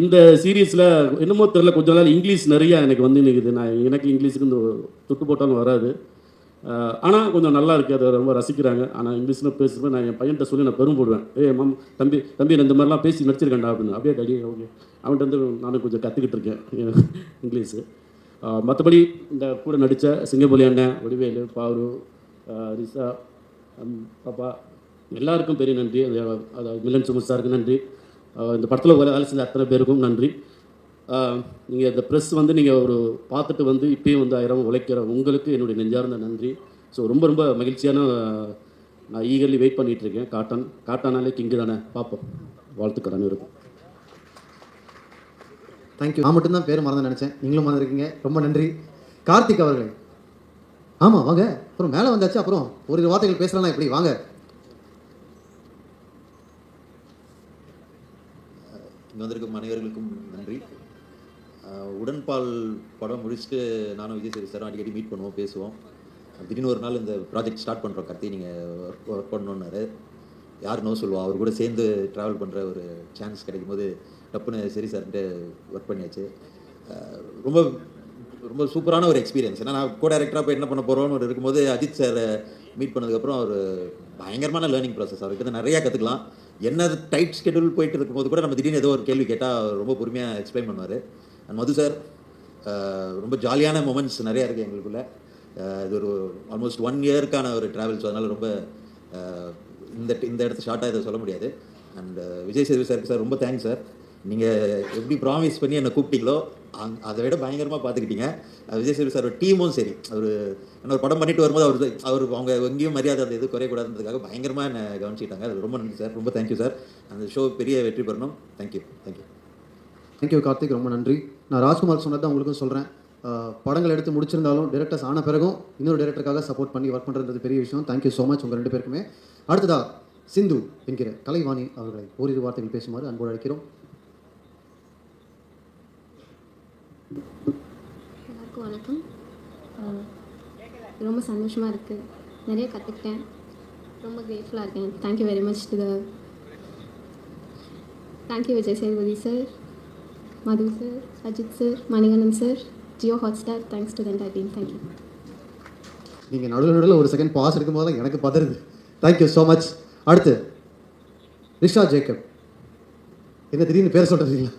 இந்த சீரீஸில் என்னமோ தெரில கொஞ்ச நாள் இங்கிலீஷ் நிறையா எனக்கு வந்து நிற்குது. எனக்கு இங்கிலீஷுக்கு இந்த தொட்டு போட்டாலும் வராது. ஆனால் கொஞ்சம் நல்லா இருக்குது. அதை ரொம்ப ரசிக்கிறாங்க. ஆனால் இங்கிலீஷில் பேசுகிறேன். நான் என் பையன்கிட்ட சொல்லி நான் பெரும் போடுவேன். தம்பி இந்த மாதிரிலாம் பேசி நடிச்சிருக்கேன்டா அப்படின்னு. அப்படியே டடி ஓகே அவன்கிட்ட வந்து நானும் கொஞ்சம் கற்றுக்கிட்டு இருக்கேன் இங்கிலீஷு. மற்றபடி இந்த கூட நடித்த சிங்கப்பொலி அண்ணன், வடிவேலு, பாரு, ரிஷா, பாப்பா எல்லாருக்கும் பெரிய நன்றி. அதாவது மில்லன் சுமத் சாருக்கு நன்றி. இந்த படத்தில் வேலை செஞ்ச அத்தனை பேருக்கும் நன்றி. நீங்கள் இந்த ப்ரெஸ் வந்து நீங்கள் ஒரு பார்த்துட்டு வந்து இப்பயும் வந்து 1000 உழைக்கிற உங்களுக்கு என்னுடைய நெஞ்சார்ந்த நன்றி. ஸோ ரொம்ப ரொம்ப மகிழ்ச்சியான நான் ஈகர்லி வெயிட் பண்ணிகிட்ருக்கேன். காட்டானாலே கிங்கு தானே, பார்ப்போம். வாழ்த்துக்கள் அனைவருக்கும். தேங்க்யூ. நான் மட்டும்தான் பேர் மறந்து நினச்சேன், நீங்களும் மறந்துருக்கீங்க. ரொம்ப நன்றி. கார்த்திக் அவர்களே, ஆமாம் வாங்க. அப்புறம் மேலே வந்தாச்சு. அப்புறம் ஒரு வார்த்தைகள் பேசலாம். எப்படி வாங்க. இங்கே வந்திருக்கும் அனைவர்களுக்கும் நன்றி. உடன்பால் படம் முடிச்சுட்டு நானும் விஜய் சேது சாரும் அடிக்கடி மீட் பண்ணுவோம், பேசுவோம். திடீர்னு ஒரு நாள் இந்த ப்ராஜெக்ட் ஸ்டார்ட் பண்ணுறோம் கார்த்தி, நீங்கள் ஒர்க் பண்ணணுன்னாரு. யார் நோ சொல்லுவோம். அவர் கூட சேர்ந்து ட்ராவல் பண்ணுற ஒரு சான்ஸ் கிடைக்கும் போது டப்புன்னு சரி சார்கிட்ட ஒர்க் பண்ணியாச்சு. ரொம்ப ரொம்ப சூப்பரான ஒரு எக்ஸ்பீரியன்ஸ். ஏன்னா நான் கோ டைரக்டராக போய் என்ன பண்ண போகிறோன்னு ஒரு இருக்கும்போது அஜித் சாரை மீட் பண்ணதுக்கப்புறம் அவர் பயங்கரமான லேர்னிங் ப்ராசஸ். அவர்கிட்ட நிறையா கற்றுக்கலாம். என்ன டைட் ஸ்கெடியூல் போயிட்டு இருக்கும்போது கூட நம்ம திடீர்னு ஏதோ ஒரு கேள்வி கேட்டால் ரொம்ப பொறுமையாக எக்ஸ்பிளைன் பண்ணுவார். அண்ட் மது சார் ரொம்ப ஜாலியான மொமெண்ட்ஸ் நிறையா இருக்குது எங்களுக்குள்ளே. இது ஒரு ஆல்மோஸ்ட் 1 இயருக்கான ஒரு ட்ராவல்ஸ். அதனால் ரொம்ப இந்த இடத்த ஷார்ட்டாக இதை சொல்ல முடியாது. அண்ட் விஜய் சேது சார் ரொம்ப தேங்க்ஸ் சார். நீங்கள் எப்படி ப்ராமிஸ் பண்ணி என்னை கூப்பிட்டீங்களோ அதை விட பயங்கரமாக பார்த்துக்கிட்டீங்க. விஜய் சேது சார் டீமும் சரி, அவர் என்ன ஒரு படம் பண்ணிட்டு வரும்போது அவர் அவங்க எங்கேயும் மரியாதை அந்த இது குறையக்கூடாதுன்றதுக்காக பயங்கரமாக என்னை கவனிச்சிட்டாங்க. அது ரொம்ப நன்றி சார். ரொம்ப தேங்க்யூ சார். அந்த ஷோ பெரிய வெற்றி பெறணும். தேங்க்யூ. கார்த்திக், ரொம்ப நன்றி. நான் ராஜ்குமார் சொன்னது தான் உங்களுக்கும் சொல்கிறேன். படங்கள் எடுத்து முடிச்சிருந்தாலும் டேரக்டர்ஸ் ஆன பிறகும் இன்னொரு டேரக்டருக்காக சப்போர்ட் பண்ணி ஒர்க் பண்ணுறது பெரிய விஷயம். தேங்க்யூ ஸோ மச் உங்கள் 2 பேருக்குமே. அடுத்ததாக சிந்து என்கிற கலைவாணி அவர்களை ஓரிரு வார்த்தைகள் பேசுமாறு அன்போடு அழைக்கிறோம். எல்லாருக்கும் வணக்கம். ரொம்ப சந்தோஷமாக இருக்குது. நிறைய கற்றுக்கிட்டேன். ரொம்ப கிரேட்ஃபுல்லாக இருக்கேன். Thank you very much to thank you Vijay Sethupathi sir, Madhu sir, Ajith sir, Manikandan sir, Jio Hotstar. Thanks to the entire team. Thank you. நீங்கள் நடுவில் ஒரு செகண்ட் பாஸ் இருக்கும்போது தான் எனக்கு பதறுது. Thank you so much. அடுத்து ரிஷா ஜேக்கப். என்ன திடீர்னு பேர் சொல்கிறீங்களா?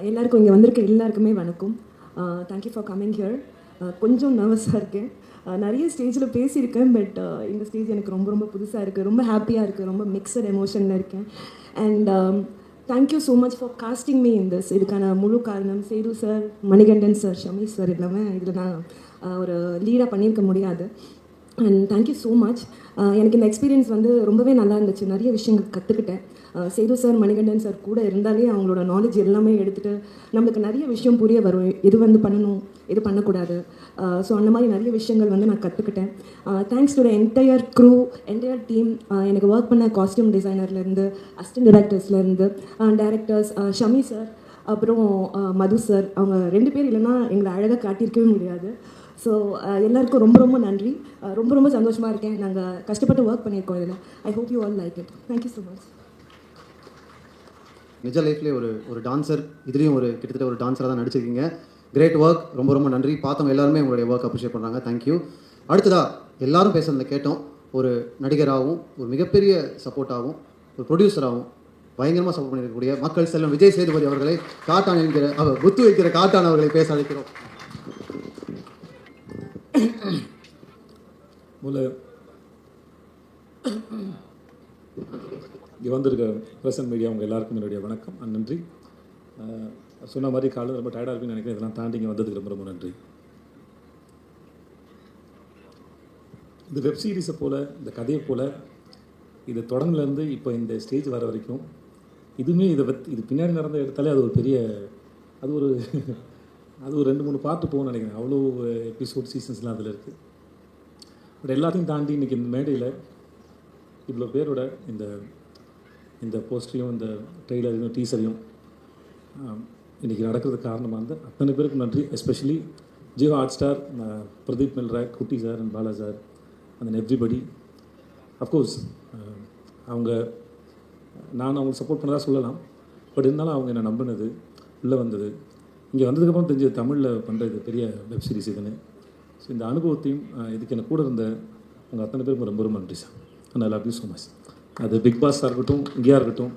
எல்லாருக்கும் இங்கே வந்திருக்க எல்லாருக்குமே வணக்கம். Thank you for coming here. கொஞ்சம் நர்வஸாக இருக்கேன். நிறைய ஸ்டேஜில் பேசியிருக்கேன். பட் இந்த ஸ்டேஜ் எனக்கு ரொம்ப ரொம்ப புதுசாக இருக்குது. ரொம்ப ஹாப்பியாக இருக்குது. ரொம்ப மிக்சட் எமோஷனில் இருக்கேன். And thank you so much for casting me in this. இதுக்கான முழு காரணம் Sethu sir, Manikandan sir, Shamis sir இல்லாமல் இதில் நான் ஒரு லீடாக பண்ணியிருக்க முடியாது. And thank you so much. எனக்கு இந்த எக்ஸ்பீரியன்ஸ் வந்து ரொம்பவே நல்லா இருந்துச்சு. நிறைய விஷயங்கள் கற்றுக்கிட்டேன். சேது சார், மணிகண்டன் சார் கூட இருந்தாலே அவங்களோட நாலேஜ் எல்லாமே எடுத்துகிட்டு நம்மளுக்கு நிறைய விஷயம் புரிய வரும். எது வந்து பண்ணணும், எது பண்ணக்கூடாது. ஸோ அந்த மாதிரி நிறைய விஷயங்கள் வந்து நான் கற்றுக்கிட்டேன். Thanks to the entire crew, entire team. எனக்கு ஒர்க் பண்ண காஸ்டியூம் டிசைனர்லேருந்து, அசிஸ்டன்ட் டைரக்டர்ஸ்லேருந்து, டைரக்டர்ஸ் ஷமி சார், அப்புறம் மது சார். அவங்க 2 பேர் இல்லைன்னா எங்களை அழகாக காட்டியிருக்கவே முடியாது. ஸோ எல்லாருக்கும் ரொம்ப ரொம்ப நன்றி. ரொம்ப ரொம்ப சந்தோஷமாக இருக்கேன். நாங்கள் கஷ்டப்பட்டு ஒர்க் பண்ணியிருக்கோம் இதில். I hope you all like it. Thank you so much. நிஜ லைஃப்லேயே ஒரு டான்ஸர், இதுலேயும் கிட்டத்தட்ட ஒரு டான்ஸராக தான் நடிச்சிருக்கீங்க. Great work. ரொம்ப ரொம்ப நன்றி. பார்த்தவங்க எல்லாருமே உங்களுடைய ஒர்க் அப்ரிஷியேட் பண்ணுறாங்க. தேங்க்யூ. அடுத்ததாக எல்லாரும் பேசுகிறத கேட்டோம். ஒரு நடிகராகவும், ஒரு மிகப்பெரிய சப்போர்ட்டாகவும், ஒரு ப்ரொடியூசராகவும் பயங்கரமாக சப்போர்ட் பண்ணியிருக்கக்கூடிய மக்கள் செல்வம் விஜய் சேதுபதி அவர்களை, காட்டான் என்கிற புத்து வைக்கிற காட்டான் அவர்களை பேச அழைக்கிறோம். இங்கே வந்திருக்க ப்ரெஸ் அண்ட் மீடியா உங்கள் எல்லாருக்கும் என்னுடைய வணக்கம், நன்றி. சொன்ன மாதிரி காலையில் ரொம்ப டயர்டாக இருக்குன்னு நினைக்கிறேன். இதெல்லாம் தாண்டி இங்கே வந்ததுக்கு ரொம்ப ரொம்ப நன்றி. இந்த வெப் சீரிஸை போல், இந்த கதையை போல், இது தொடங்கிலேருந்து இப்போ இந்த ஸ்டேஜ் வர வரைக்கும் இதுவுமே இது பின்னாடி நடந்த இடத்தாலே அது ஒரு பெரிய அது ஒரு 2-3 பார்ட்டு போகணும்னு நினைக்கிறேன். அவ்வளோ எபிசோட் சீசன்ஸ்லாம் அதில் இருக்குது. பட் எல்லாத்தையும் தாண்டி இன்றைக்கி இந்த மேடையில் இவ்வளோ பேரோட இந்த போஸ்டரையும் இந்த ட்ரெய்லரையும் டீசரையும் இன்றைக்கி நடக்கிறதுக்கு காரணமாக இருந்த அத்தனை பேருக்கு நன்றி. Especially Jio Hotstar, Pradeep Milroy, Kutty sir and Bala sir and everybody. Of course நான் அவங்களுக்கு சப்போர்ட் பண்ணதாக சொல்லலாம். பட் இருந்தாலும் அவங்க என்னை நம்பினது, உள்ளே வந்தது, இங்கே வந்ததுக்கப்புறம் தெரிஞ்சது தமிழில் பண்ணுறது பெரிய வெப் சீரிஸ் இதுன்னு. ஸோ இந்த அனுபவத்தையும் இதுக்கு என்ன கூட இருந்த உங்கள் அத்தனை பேருக்கு ரொம்ப ரொம்ப நன்றி sir. And I love you so much. அது பிக் பாஸாக இருக்கட்டும், இங்கேயா இருக்கட்டும்,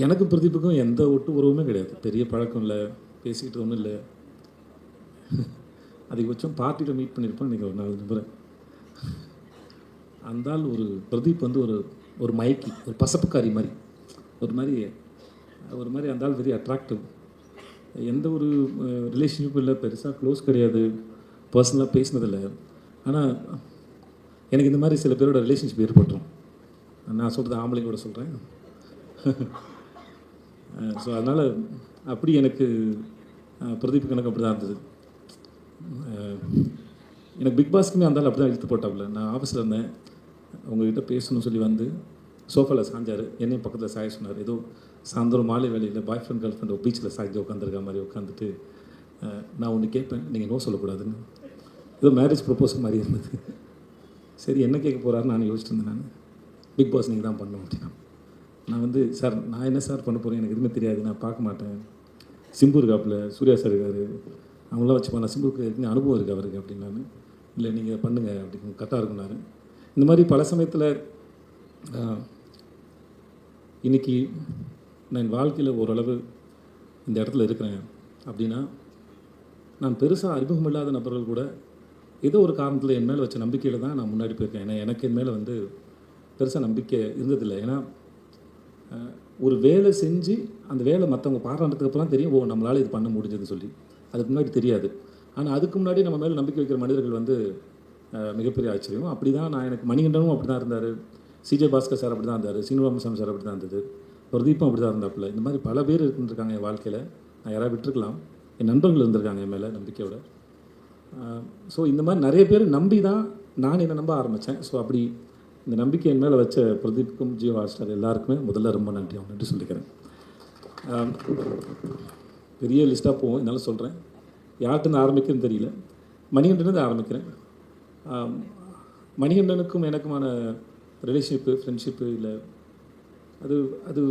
எனக்கும் பிரதீப்புக்கும் எந்த உறவுமே கிடையாது. பெரிய பழக்கம் இல்லை, பேசிக்கிட்டு ஒன்றும் இல்லை. அதிகபட்சம் பார்ட்டியில் மீட் பண்ணியிருப்பேன் இன்றைக்கி ஒரு 4 நம்புகிறேன். அந்தால் பிரதீப் வந்து ஒரு மயக்கி, ஒரு பசப்புக்காரி மாதிரி, ஒரு மாதிரி அந்தால் வெரி அட்ராக்டிவ். எந்த ஒரு ரிலேஷன்ஷிப்பும் இல்லை, பெருசாக க்ளோஸ் கிடையாது, பர்சனலாக பேசினதில்லை. ஆனால் எனக்கு இந்த மாதிரி சில பேரோட ரிலேஷன்ஷிப் ஏற்பட்டுரும். நான் சொல்கிறது ஆம்பளைங்களோட சொல்கிறேன். ஸோ அதனால் அப்படி எனக்கு பிரதீப் கணக்கு அப்படி தான் இருந்தது. எனக்கு பிக் பாஸ்க்குமே அந்தாலும் அப்படி தான் இழுத்து போட்டாப்புல. நான் ஆஃபீஸில் இருந்தேன், உங்கள்கிட்ட பேசணும்னு சொல்லி வந்து சோஃபாவில் சாஞ்சார், என்னையும் பக்கத்தில் சாய சொன்னார். ஏதோ சாயந்தரம் மாலை வேலையில் பாய் ஃப்ரெண்ட் கேர்ள் ஃப்ரெண்ட் பீச்சில் சாய்ச்சி உட்காந்துருக்க மாதிரி உட்காந்துட்டு நான் ஒன்று கேட்பேன், நீங்கள் நோ சொல்லக்கூடாதுன்னு. ஏதோ மேரேஜ் ப்ரப்போஸ் மாதிரி இருந்தது. சரி என்ன கேட்க போகிறாருன்னு நான் யோசிச்சுட்டு இருந்தேன். நான் பிக் பாஸ் நீங்கள் தான் பண்ணணும் அப்படின்னா நான் வந்து சார் நான் என்ன சார் பண்ண போகிறேன், எனக்கு எதுவுமே தெரியாது, நான் பார்க்க மாட்டேன். சிம்பு இருக்காப்புல, சூர்யா சார் இருக்காரு, அவங்களாம் வச்சு பண்ண, சிம்புக்கு எதுவுமே அனுபவம் இருக்குது அவருக்கு அப்படின்னாரு. இல்லை நீங்கள் பண்ணுங்கள் அப்படி கரெக்டாக இருக்குன்னாரு. இந்த மாதிரி பல சமயத்தில் இன்றைக்கி நான் என் வாழ்க்கையில் ஓரளவு இந்த இடத்துல இருக்கிறேன் அப்படின்னா நான் பெருசாக அறிமுகம் இல்லாத நபர்கள் கூட ஏதோ ஒரு காரணத்தில் என் மேலே வச்ச நம்பிக்கையில் தான் நான் முன்னாடி போயிருக்கேன். ஏன்னா எனக்கு என் மேலே வந்து பெருசாக நம்பிக்கை இருந்ததில்லை. ஏன்னா ஒரு வேலை செஞ்சு அந்த வேலை மற்றவங்க பாராட்டுறதுக்கு அப்புறம் தெரியும், ஓ நம்மளால் இது பண்ண முடிஞ்சதுன்னு சொல்லி. அதுக்கு முன்னாடி தெரியாது. ஆனால் அதுக்கு முன்னாடி நம்ம மேலே நம்பிக்கை வைக்கிற மனிதர்கள் வந்து மிகப்பெரிய ஆச்சரியம். அப்படி தான் எனக்கு மணிகண்டனும் அப்படி தான் இருந்தார், சிஜே பாஸ்கர் சார் அப்படி தான் இருந்தார், சீனிவாசன் சார் அப்படி தான் இருந்தது, பிரதீப்பும் அப்படி தான் இருந்தாப்புல. இந்த மாதிரி பல பேர் இருந்துருக்காங்க என் வாழ்க்கையில். நான் யாராவது விட்டுருக்கலாம், என் நண்பர்கள் இருந்திருக்காங்க என் மேலே நம்பிக்கையோட. ஸோ இந்த மாதிரி நிறைய பேர் நம்பி தான் நான் என்னை நம்ப ஆரம்பித்தேன். ஸோ அப்படி இந்த நம்பிக்கை என் மேலே வச்ச பிரதீப்புக்கும் ஜியோ ஹாட் ஸ்டார் எல்லாருக்குமே முதல்ல ரொம்ப நன்றி சொல்லிக்கிறேன். பெரிய லிஸ்ட்டாக போவோம், என்னால் சொல்கிறேன். யார்கிட்ட ஆரம்பிக்கிறேன்னு தெரியல. மணிகண்டனது ஆரம்பிக்கிறேன். மணிகண்டனுக்கும் எனக்குமான ரிலேஷன்ஷிப்பு, ஃப்ரெண்ட்ஷிப்பு இல்லை, அது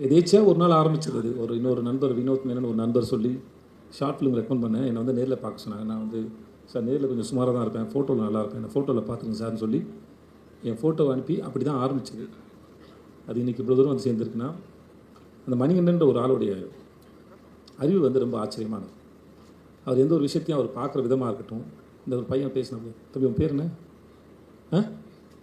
எதேச்சியாக ஒரு நாள் ஆரம்பிச்சது. அது இன்னொரு நண்பர் வினோத் மேனன் ஒரு நண்பர் சொல்லி ஷார்ட் ஃபிலிம் ரெக்கமெண்ட் பண்ணேன். என்னை வந்து நேரில் பார்க்க சொன்னாங்க. நான் வந்து சார் நேரில் கொஞ்சம் சுமாராக தான் இருப்பேன், ஃபோட்டோவில் நல்லா இருப்பேன், என்னை ஃபோட்டோவில் பார்த்துருங்க சார்னு சொல்லி என் ஃபோட்டோவை அனுப்பி அப்படி தான் ஆரம்பிச்சது. அது இன்றைக்கி இவ்வளோ தூரம் வந்து சேர்ந்துருக்குன்னா அந்த மணிகண்டன்ற ஒரு ஆளுடைய அறிவு வந்து ரொம்ப ஆச்சரியமானது. அவர் எந்த ஒரு விஷயத்தையும் அவர் பார்க்குற விதமாக இருக்கட்டும். இந்த ஒரு பையன் பேசினப்போ, தம்பி உன் பேர் என்ன?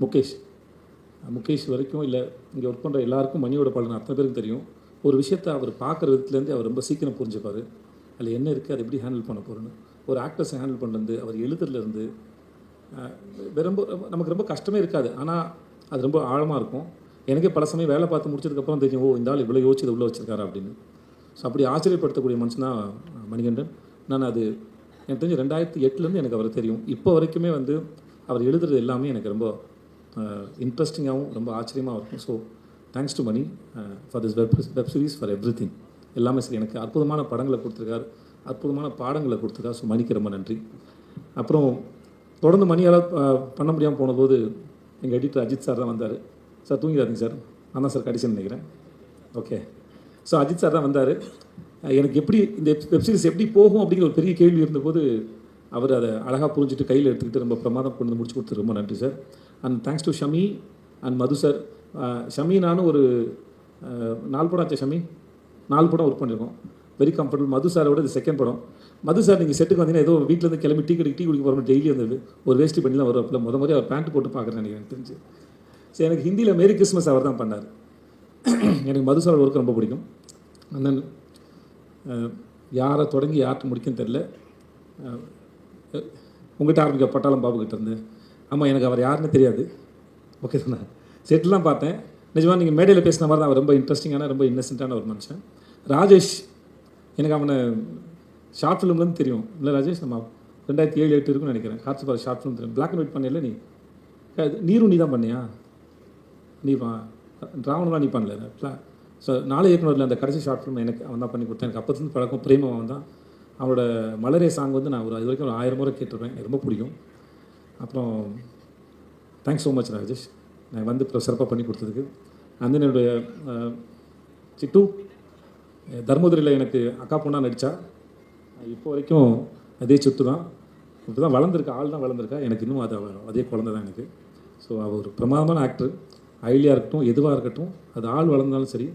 முகேஷ் வரைக்கும் இல்லை, இங்கே ஒர்க் பண்ணுற எல்லாருக்கும் மணியோட பலன் அத்தனை பேருக்கு தெரியும். ஒரு விஷயத்தை அவர் பார்க்குற விதத்துலேருந்து அவர் ரொம்ப சீக்கிரம் புரிஞ்சுப்பார். அதில் என்ன இருக்குது, அதை எப்படி ஹேண்டில் பண்ண போகிறேன்னு. ஒரு ஆக்டர்ஸை ஹேண்டில் பண்ணுறது, அவர் எழுதுறதுலேருந்து ரொம்ப நமக்கு ரொம்ப கஷ்டமே இருக்காது. ஆனால் அது ரொம்ப ஆழமாக இருக்கும். எனக்கே பல சமயம் வேலை பார்த்து முடிச்சதுக்கப்புறம் தெரியும், ஓ இந்த ஆள் இவ்வளோ யோசிச்சு இதை உள்ளே வச்சுருக்காரு அப்படின்னு. ஸோ அப்படி ஆச்சரியப்படுத்தக்கூடிய மனுஷனா மணிகண்டன். நான் அது எனக்கு தெரிஞ்சு 2008 எனக்கு அவர் தெரியும். இப்போ வரைக்குமே வந்து அவர் எழுதுறது எல்லாமே எனக்கு ரொம்ப இன்ட்ரெஸ்டிங்காகவும் ரொம்ப ஆச்சரியமாக இருக்கும். So thanks to Mani for this web series, for everything. எல்லாமே சரி, எனக்கு அற்புதமான படங்களை கொடுத்துருக்காரு, அற்புதமான பாடங்களை கொடுத்துருக்காரு. ஸோ மணிக்கு ரொம்ப நன்றி. அப்புறம் தொடர்ந்து மணியால் பண்ண முடியாமல் போனபோது எங்கள் எடிட்டர் அஜித் சார் தான் வந்தார். சார் தூங்கிடாதீங்க சார், நான் தான் சார் கடைசின்னு நினைக்கிறேன். ஓகே, ஸோ அஜித் சார் தான் வந்தார். எனக்கு எப்படி இந்த வெப்சீரிஸ் எப்படி போகும் அப்படிங்கிற ஒரு பெரிய கேள்வி இருந்தபோது அவர் அதை அழகாக புரிஞ்சுட்டு கையில் எடுத்துக்கிட்டு ரொம்ப பிரமாதம் கொண்டு முடிச்சு கொடுத்து ரொம்ப நன்றி sir. And thanks to Shami and Madhu sir. Shami நானும் ஒரு 4 படம் ஆச்சு. ஷமி 4 படம் ஒர்க் பண்ணியிருக்கோம், வெரி கம்ஃபர்டபுள். மது சாரோட இது செகண்ட் படம். மது சார் நீங்கள் செட்டுக்கு வந்தீங்கன்னா ஏதோ வீட்டிலேருந்து கிளம்பி டீ குடிக்க போகிறோம், டெய்லி வந்து ஒரு வேஷ்டி பண்ணிலாம் வரும். அப்போ முத அவர் பேண்ட் போட்டு பார்க்குறேன் எனக்கு தெரிஞ்சு. ஸோ எனக்கு ஹிந்தியில் மேரி கிறிஸ்மஸ் அவர் தான் பண்ணார். எனக்கு மது சாரோட ஒர்க் ரொம்ப பிடிக்கும். அண்ட் தென் யாரை தொடங்கி யார்கிட்ட முடிக்குன்னு தெரில. உங்கள்கிட்ட ஆரம்பிக்க பட்டாளம் பாபுக்கிட்ட இருந்து. ஆமாம், எனக்கு அவர் யாருன்னு தெரியாது. ஓகே தானே, செட்டிலாம் பார்த்தேன். நிஜமாக நீங்கள் மேடையில் பேசின மாதிரி தான் அவர் ரொம்ப இன்ட்ரெஸ்டிங்கான ரொம்ப இன்னசென்ட்டான ஒரு மனுஷன். ராஜேஷ், எனக்கு அவனை ஷார்ட் ஃபிலிம்லேருந்து தெரியும். இல்லை ராஜேஷ், நம்ம 2007-8 இருக்குன்னு நினைக்கிறேன். காற்று பாரு ஷார்ட் ஃபிலிம் தெரியும். பிளாக் அண்ட் ஒயிட் பண்ணல நீ? நீரும் நீ தான் பண்ணியா? நீ ராவணெலாம் நீ பண்ணல. ஸோ 4 இயக்குனரில் அந்த கடைசி ஷார்ட் ஃபிலிம் எனக்கு அவன் தான் பண்ணி கொடுத்தேன். எனக்கு அப்போது பழக்கம் பிரேமம் அவன் தான். அவனோட மலரே சாங் வந்து நான் இது வரைக்கும் 1000 முறை கேட்டிருப்பேன். எனக்கு ரொம்ப பிடிக்கும். அப்புறம் தேங்க்ஸ் ஸோ மச் ராஜேஷ், நான் வந்து இப்போ சிறப்பாக பண்ணி கொடுத்ததுக்கு. அந்த என்னுடைய சிட்டு தர்மபுரியில் எனக்கு அக்கா பொண்ணாக நடித்தா. இப்போ வரைக்கும் அதே சிட்டு தான். இப்போ தான் வளர்ந்துருக்கா, ஆள் தான் வளர்ந்துருக்கா. எனக்கு இன்னும் அதே குழந்தை தான் எனக்கு. ஸோ அவள் ஒரு பிரமாதமான ஆக்டர். ஐலியாக இருக்கட்டும், எதுவாக இருக்கட்டும், அது ஆள் வளர்ந்தாலும் சரி,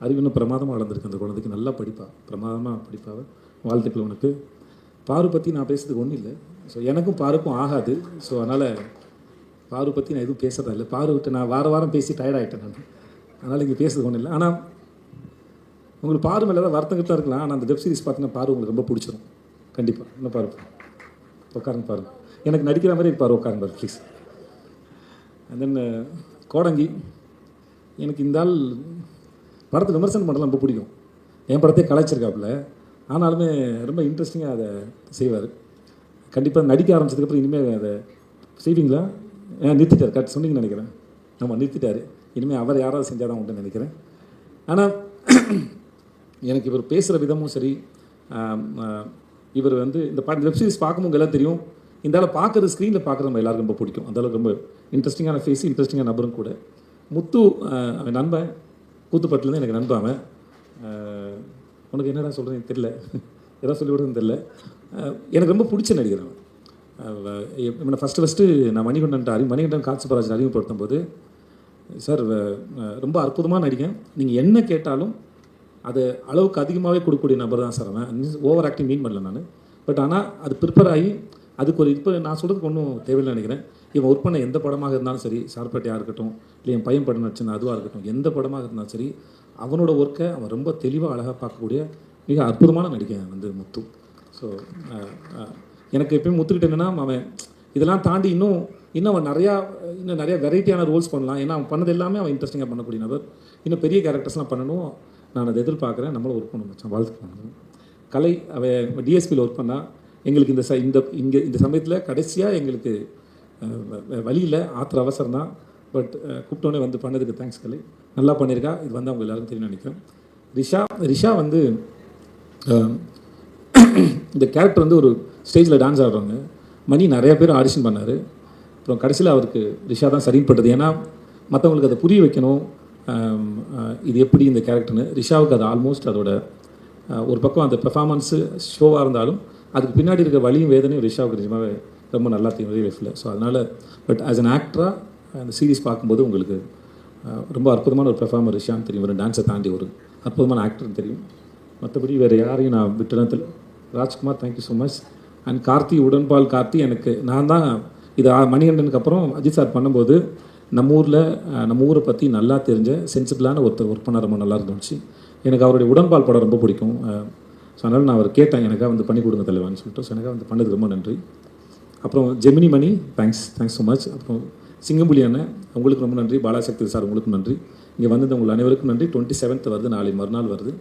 அறிவு இன்னும் பிரமாதமாக வளர்ந்துருக்கு. அந்த குழந்தைக்கு நல்லா படிப்பா, பிரமாதமாக படிப்பாவை. வாழ்த்துக்கள் உனக்கு. பாரு பற்றி நான் பேசுறதுக்கு ஒன்றும் இல்லை. ஸோ எனக்கும் பாருக்கும் ஆகாது. ஸோ அதனால் பாரு பற்றி நான் எதுவும் பேசுகிறதா இல்லை. பாரு விட்டு நான் வாரம் பேசி டயர்டாகிட்டேன் நான். அதனால் இங்கே பேசுறதுக்கு ஒன்றும் இல்லை. ஆனால் உங்களுக்கு பாரு மேலே தான் வருத்தங்கிட்ட இருக்கலாம். ஆனால் அந்த வெப் சீரிஸ் பார்த்தீங்கன்னா பாரு உங்களுக்கு ரொம்ப பிடிச்சிரும். கண்டிப்பாக இன்னும் பாரு, உட்காருங்க பாருங்க. எனக்கு நடிக்கிற மாதிரி இருப்பார், உட்காருங்க பாரு ப்ளீஸ். அண்ட் தென் கோடங்கி, எனக்கு இந்த ஆள் படத்தை விமர்சனம் பண்ணுறது ரொம்ப பிடிக்கும். என் படத்தையே கலாய்ச்சிருக்காப்புல, ஆனாலுமே ரொம்ப இன்ட்ரெஸ்டிங்காக அதை செய்வார். கண்டிப்பாக நடிக்க ஆரம்பிச்சதுக்கப்புறம் இனிமேல் அதை செய்வீங்களா? நிறுத்திட்டார், கரெக்ட் சொன்னீங்கன்னு நினைக்கிறேன். ஆமாம், நிறுத்திட்டார். இனிமேல் அவர் யாராவது செஞ்சால் தான் உண்டுன்னு நினைக்கிறேன். ஆனால் எனக்கு இவர் பேசுகிற விதமும் சரி, இவர் வந்து இந்த வெப் சீரிஸ் பார்க்கும்போது எல்லாம் தெரியும். இந்த ஆளை பார்க்குறது ஸ்க்ரீனில் பார்க்குறது நம்ம எல்லாருக்கும் ரொம்ப பிடிக்கும். அந்தளவுக்கு ரொம்ப இன்ட்ரெஸ்டிங்கான ஃபேஸ், இன்ட்ரெஸ்டிங்கான நபரும் கூட. முத்து அவன் நண்பன், கூத்துப்பட்டுலேருந்து எனக்கு நண்பன் அவன். உனக்கு என்னடா சொல்கிறேன்னு தெரில, எதாவது சொல்லி விடுறதுன்னு தெரில. எனக்கு ரொம்ப பிடிச்ச நடிகர் அவன். இவனை ஃபஸ்ட்டு நான் மணிகண்டன் காட்சிபராஜன் அறிமுகப்படுத்தும் போது, சார் ரொம்ப அற்புதமாக நடிகன், நீங்கள் என்ன கேட்டாலும் அது அளவுக்கு அதிகமாகவே கொடுக்கக்கூடிய நபர் தான் சார் அவன். ஓவர் ஆக்டிங் மீன் பண்ணல நான். பட் ஆனால் அது ப்ரிப்பேர் ஆகி அதுக்கு ஒரு இப்போ நான் சொல்கிறதுக்கு ஒன்றும் தேவையில்லை நினைக்கிறேன். இவன் ஒர்க் பண்ண எந்த படமாக இருந்தாலும் சரி, சார்பேட்டையாக இருக்கட்டும், இல்லை என் பையன் படம் நடிச்சுன்னா அதுவாக இருக்கட்டும், எந்த படமாக இருந்தாலும் சரி, அவனோட ஒர்க்கை அவன் ரொம்ப தெளிவாக அழகாக பார்க்கக்கூடிய மிக அற்புதமான நடிகன் வந்து முத்து. ஸோ எனக்கு எப்பயும் முத்துக்கிட்ட என்னென்னா, அவன் இதெல்லாம் தாண்டி இன்னும் அவன் இன்னும் நிறையா வெரைட்டியான ரோல்ஸ் பண்ணலாம். ஏன்னா அவன் பண்ணது எல்லாமே அவன் இன்ட்ரெஸ்டிங்காக பண்ணக்கூடிய நபர். இன்னும் பெரிய கேரக்டர்ஸ்லாம் பண்ணணும், நான் அதை எதிர்பார்க்குறேன். நம்மளும் ஒர்க் பண்ண வச்சேன், வாழ்த்து பண்ணணும். கலை அவன் டிஎஸ்பியில் ஒர்க் பண்ணால் எங்களுக்கு இந்த சமயத்தில் கடைசியாக எங்களுக்கு வழியில் ஆத்திர அவசரம் தான். பட் கூப்பிட்டோன்னே வந்து பண்ணதுக்கு தேங்க்ஸ் கலை, நல்லா பண்ணியிருக்கா. இது வந்து அவங்க எல்லாருக்கும் தெரியும் நினைக்கிறேன். ரிஷா வந்து இந்த கேரக்டர் வந்து ஒரு ஸ்டேஜில் டான்ஸ் ஆடுறாங்க. மணி நிறைய பேர் ஆடிஷன் பண்ணார். அப்புறம் கடைசியில் அவருக்கு ரிஷா தான் சரிப்பட்டது. ஏன்னா மற்றவங்களுக்கு அதை புரிய வைக்கணும், இது எப்படி இந்த கேரக்டர்னு. ரிஷாவுக்கு அது ஆல்மோஸ்ட் அதோட ஒரு பக்கம் அந்த பெர்ஃபார்மன்ஸு ஷோவாக இருந்தாலும் அதுக்கு பின்னாடி இருக்க வலியும் வேதனையும் ரிஷாவுக்கு நிஜமாகவே ரொம்ப நல்லா தெரியும் லைஃப்பில். ஸோ அதனால் பட் ஆஸ் அன் ஆக்டராக அந்த சீரீஸ் பார்க்கும்போது உங்களுக்கு ரொம்ப அற்புதமான ஒரு பெர்ஃபார்மர் ரிஷான்னு தெரியும். ஒரு டான்ஸை தாண்டி ஒரு அற்புதமான ஆக்டர்னு தெரியும். மற்றபடி வேறு யாரையும் நான் விட்டுனதில் Rajkumar, thank you so much. And Karthi, உடன்பால் கார்த்தி, எனக்கு நான் தான் இது மணிகண்டனுக்கு அப்புறம் அஜித் சார் பண்ணும்போது நம்ம ஊரை பற்றி நல்லா தெரிஞ்ச சென்சிபிளான ஒருத்தர் ஒர்க் பண்ண ரொம்ப நல்லா இருந்துச்சு. எனக்கு அவருடைய உடன்பால் படம் ரொம்ப பிடிக்கும். ஸோ அதனால் நான் அவர் கேட்டேன், எனக்காக வந்து பண்ணி கொடுங்க தலைவான்னு சொல்லிட்டு. ஸோ எனக்காக வந்து பண்ணதுக்கு ரொம்ப நன்றி. அப்புறம் ஜெமினி மணி, தேங்க்ஸ் ஸோ மச். அப்புறம் சிங்கம்புலி அண்ணன், உங்களுக்கு ரொம்ப நன்றி. பாலாசக்தி சார், உங்களுக்கும் நன்றி. இங்கே வந்தது உங்கள் அனைவருக்கும் நன்றி. 27th வருது, நாளை மறுநாள் வருது.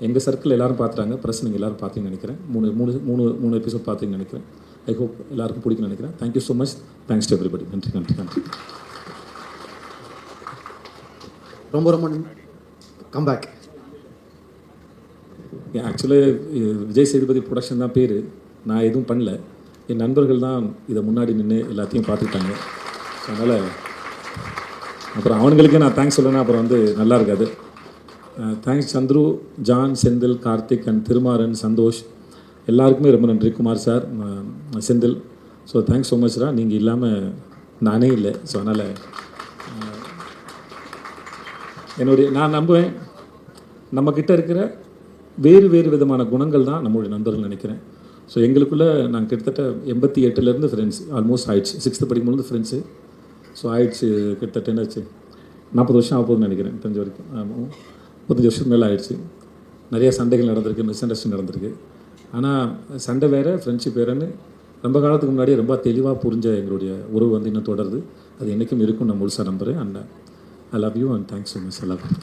எங்கள் சர்க்கிள் எல்லோரும் பார்த்துறாங்க, ப்ரெஸ் நீங்கள் எல்லோரும் பார்த்தீங்கன்னு நினைக்கிறேன். மூணு எபிசோட் பார்த்தீங்கன்னு நினைக்கிறேன். ஐ ஹோப் எல்லாருக்கும் பிடிக்கும்னு நினைக்கிறேன். Thank you so much. Thanks to everybody. நன்றி நன்றி நன்றி. ரொம்ப ரொம்ப comeback. Actually Vijay Sethupathi production தான் பேர். நான் எதுவும் பண்ணல, என் நண்பர்கள் தான் இதை முன்னாடி நின்று எல்லாத்தையும் பார்த்துக்கிட்டாங்க. அதனால் அப்புறம் அவனுங்களுக்கே நான் தேங்க்ஸ் சொல்லணும், அப்புறம் வந்து நல்லா இருக்காது. Thanks Chandru, John, Senthil, Karthik and Thirumaran, Santhosh, எல்லாருக்குமே ரொம்ப நன்றி. Kumar sir, Senthil. So thanks so மச்ரா, நீங்கள் இல்லாமல் நானே இல்லை. ஸோ அதனால் நான் நம்புவேன் நம்மக்கிட்ட இருக்கிற வேறு விதமான குணங்கள் தான் நம்மளுடைய நண்பர்கள் நினைக்கிறேன். ஸோ எங்களுக்குள்ளே நாங்கள் கிட்டத்தட்ட 88லேருந்து ஃப்ரெண்ட்ஸ் ஆல்மோஸ்ட் ஆயிடுச்சு. 6th படிக்கும்போது ஃப்ரெண்ட்ஸு. ஸோ ஆயிடுச்சு கிட்டத்தட்ட என்னாச்சு 40 வருஷம் ஆக போகுதுன்னு நினைக்கிறேன், தெரிஞ்ச வரைக்கும். ஆமாம், 35 வருஷத்துக்கு மேலே ஆயிடுச்சு. நிறைய சண்டைகள் நடந்திருக்கு, மிஸ் அண்டர்ஸ்டாண்டிங் நடந்திருக்கு. ஆனால் சண்டை வேறு, ஃப்ரெண்ட்ஷிப் வேறுன்னு ரொம்ப காலத்துக்கு முன்னாடியே ரொம்ப தெளிவாக புரிஞ்ச எங்களுடைய உறவு வந்து இன்னும் தொடருது. அது என்றைக்கும் இருக்கும், நான் முழுசாக நம்புகிறேன். And I love you and thanks so much. I love you.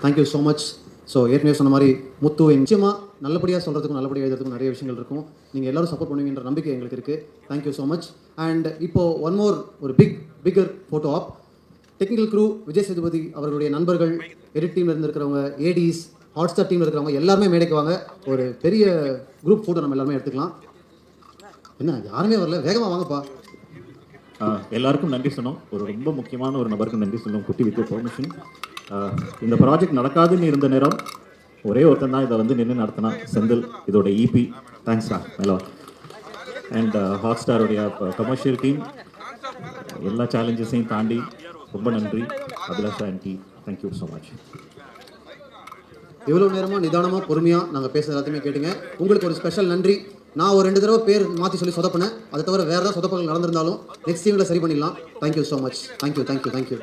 Thank you so much. So ஏற்கனவே சொன்ன மாதிரி முத்து நிச்சயமாக நல்லபடியாக சொல்கிறதுக்கும் நல்லபடியாக எழுதுறதுக்கும் நிறைய விஷயங்கள் இருக்கும். நீங்கள் எல்லோரும் சப்போர்ட் பண்ணுவீங்கன்ற நம்பிக்கை எங்களுக்கு இருக்குது. Thank you so much. அண்ட் இப்போது ஒன் மோர் ஒரு bigger photo op. Technical crew Vijay Sethupathi அவர்களுடைய நண்பர்கள், எடிட் டீமில் இருந்திருக்கிறவங்க, ஏடிஸ், ஹாட்ஸ்டார் டீமில் இருக்கிறவங்க எல்லாருமே மேடைக்கு வாங்க. ஒரு பெரிய குரூப் ஃபோட்டோ நம்ம எல்லாருமே எடுத்துக்கலாம். என்ன யாருமே வரல, வேகமாக வாங்கப்பா. எல்லாருக்கும் நன்றி சொன்னோம். ஒரு ரொம்ப முக்கியமான ஒரு நபருக்கு நன்றி சொன்னோம், குட்டி வித் பெர்மிஷன். இந்த ப்ராஜெக்ட் நடக்காதுன்னு இருந்த நேரம் ஒரே ஒருத்தன் தான் இதை வந்து நின்று நடத்தினா, செந்தில். இதோட இபி தேங்க்ஸ் தான் மேலோ. அண்ட் ஹாட்ஸ்டாருடைய கமர்ஷியல் டீம் எல்லா சேலஞ்சஸையும் தாண்டி ரொம்ப நன்றி. Abhilasha aunty, thank you so much. இவ்வளோ நேரமாக நிதானமாக பொறுமையாக நாங்கள் பேசுகிற எல்லாத்தையுமே கேட்டுங்க. உங்களுக்கு ஒரு ஸ்பெஷல் நன்றி. நான் ஒரு 2 தடவை பேர் மாற்றி சொல்லி சொதப்பினேன். அதை தவிர வேறு ஏதாவது சொதப்பங்கள் நடந்திருந்தாலும் நெக்ஸ்ட் டைமில் சரி பண்ணிடலாம். Thank you so much. தேங்க்யூ.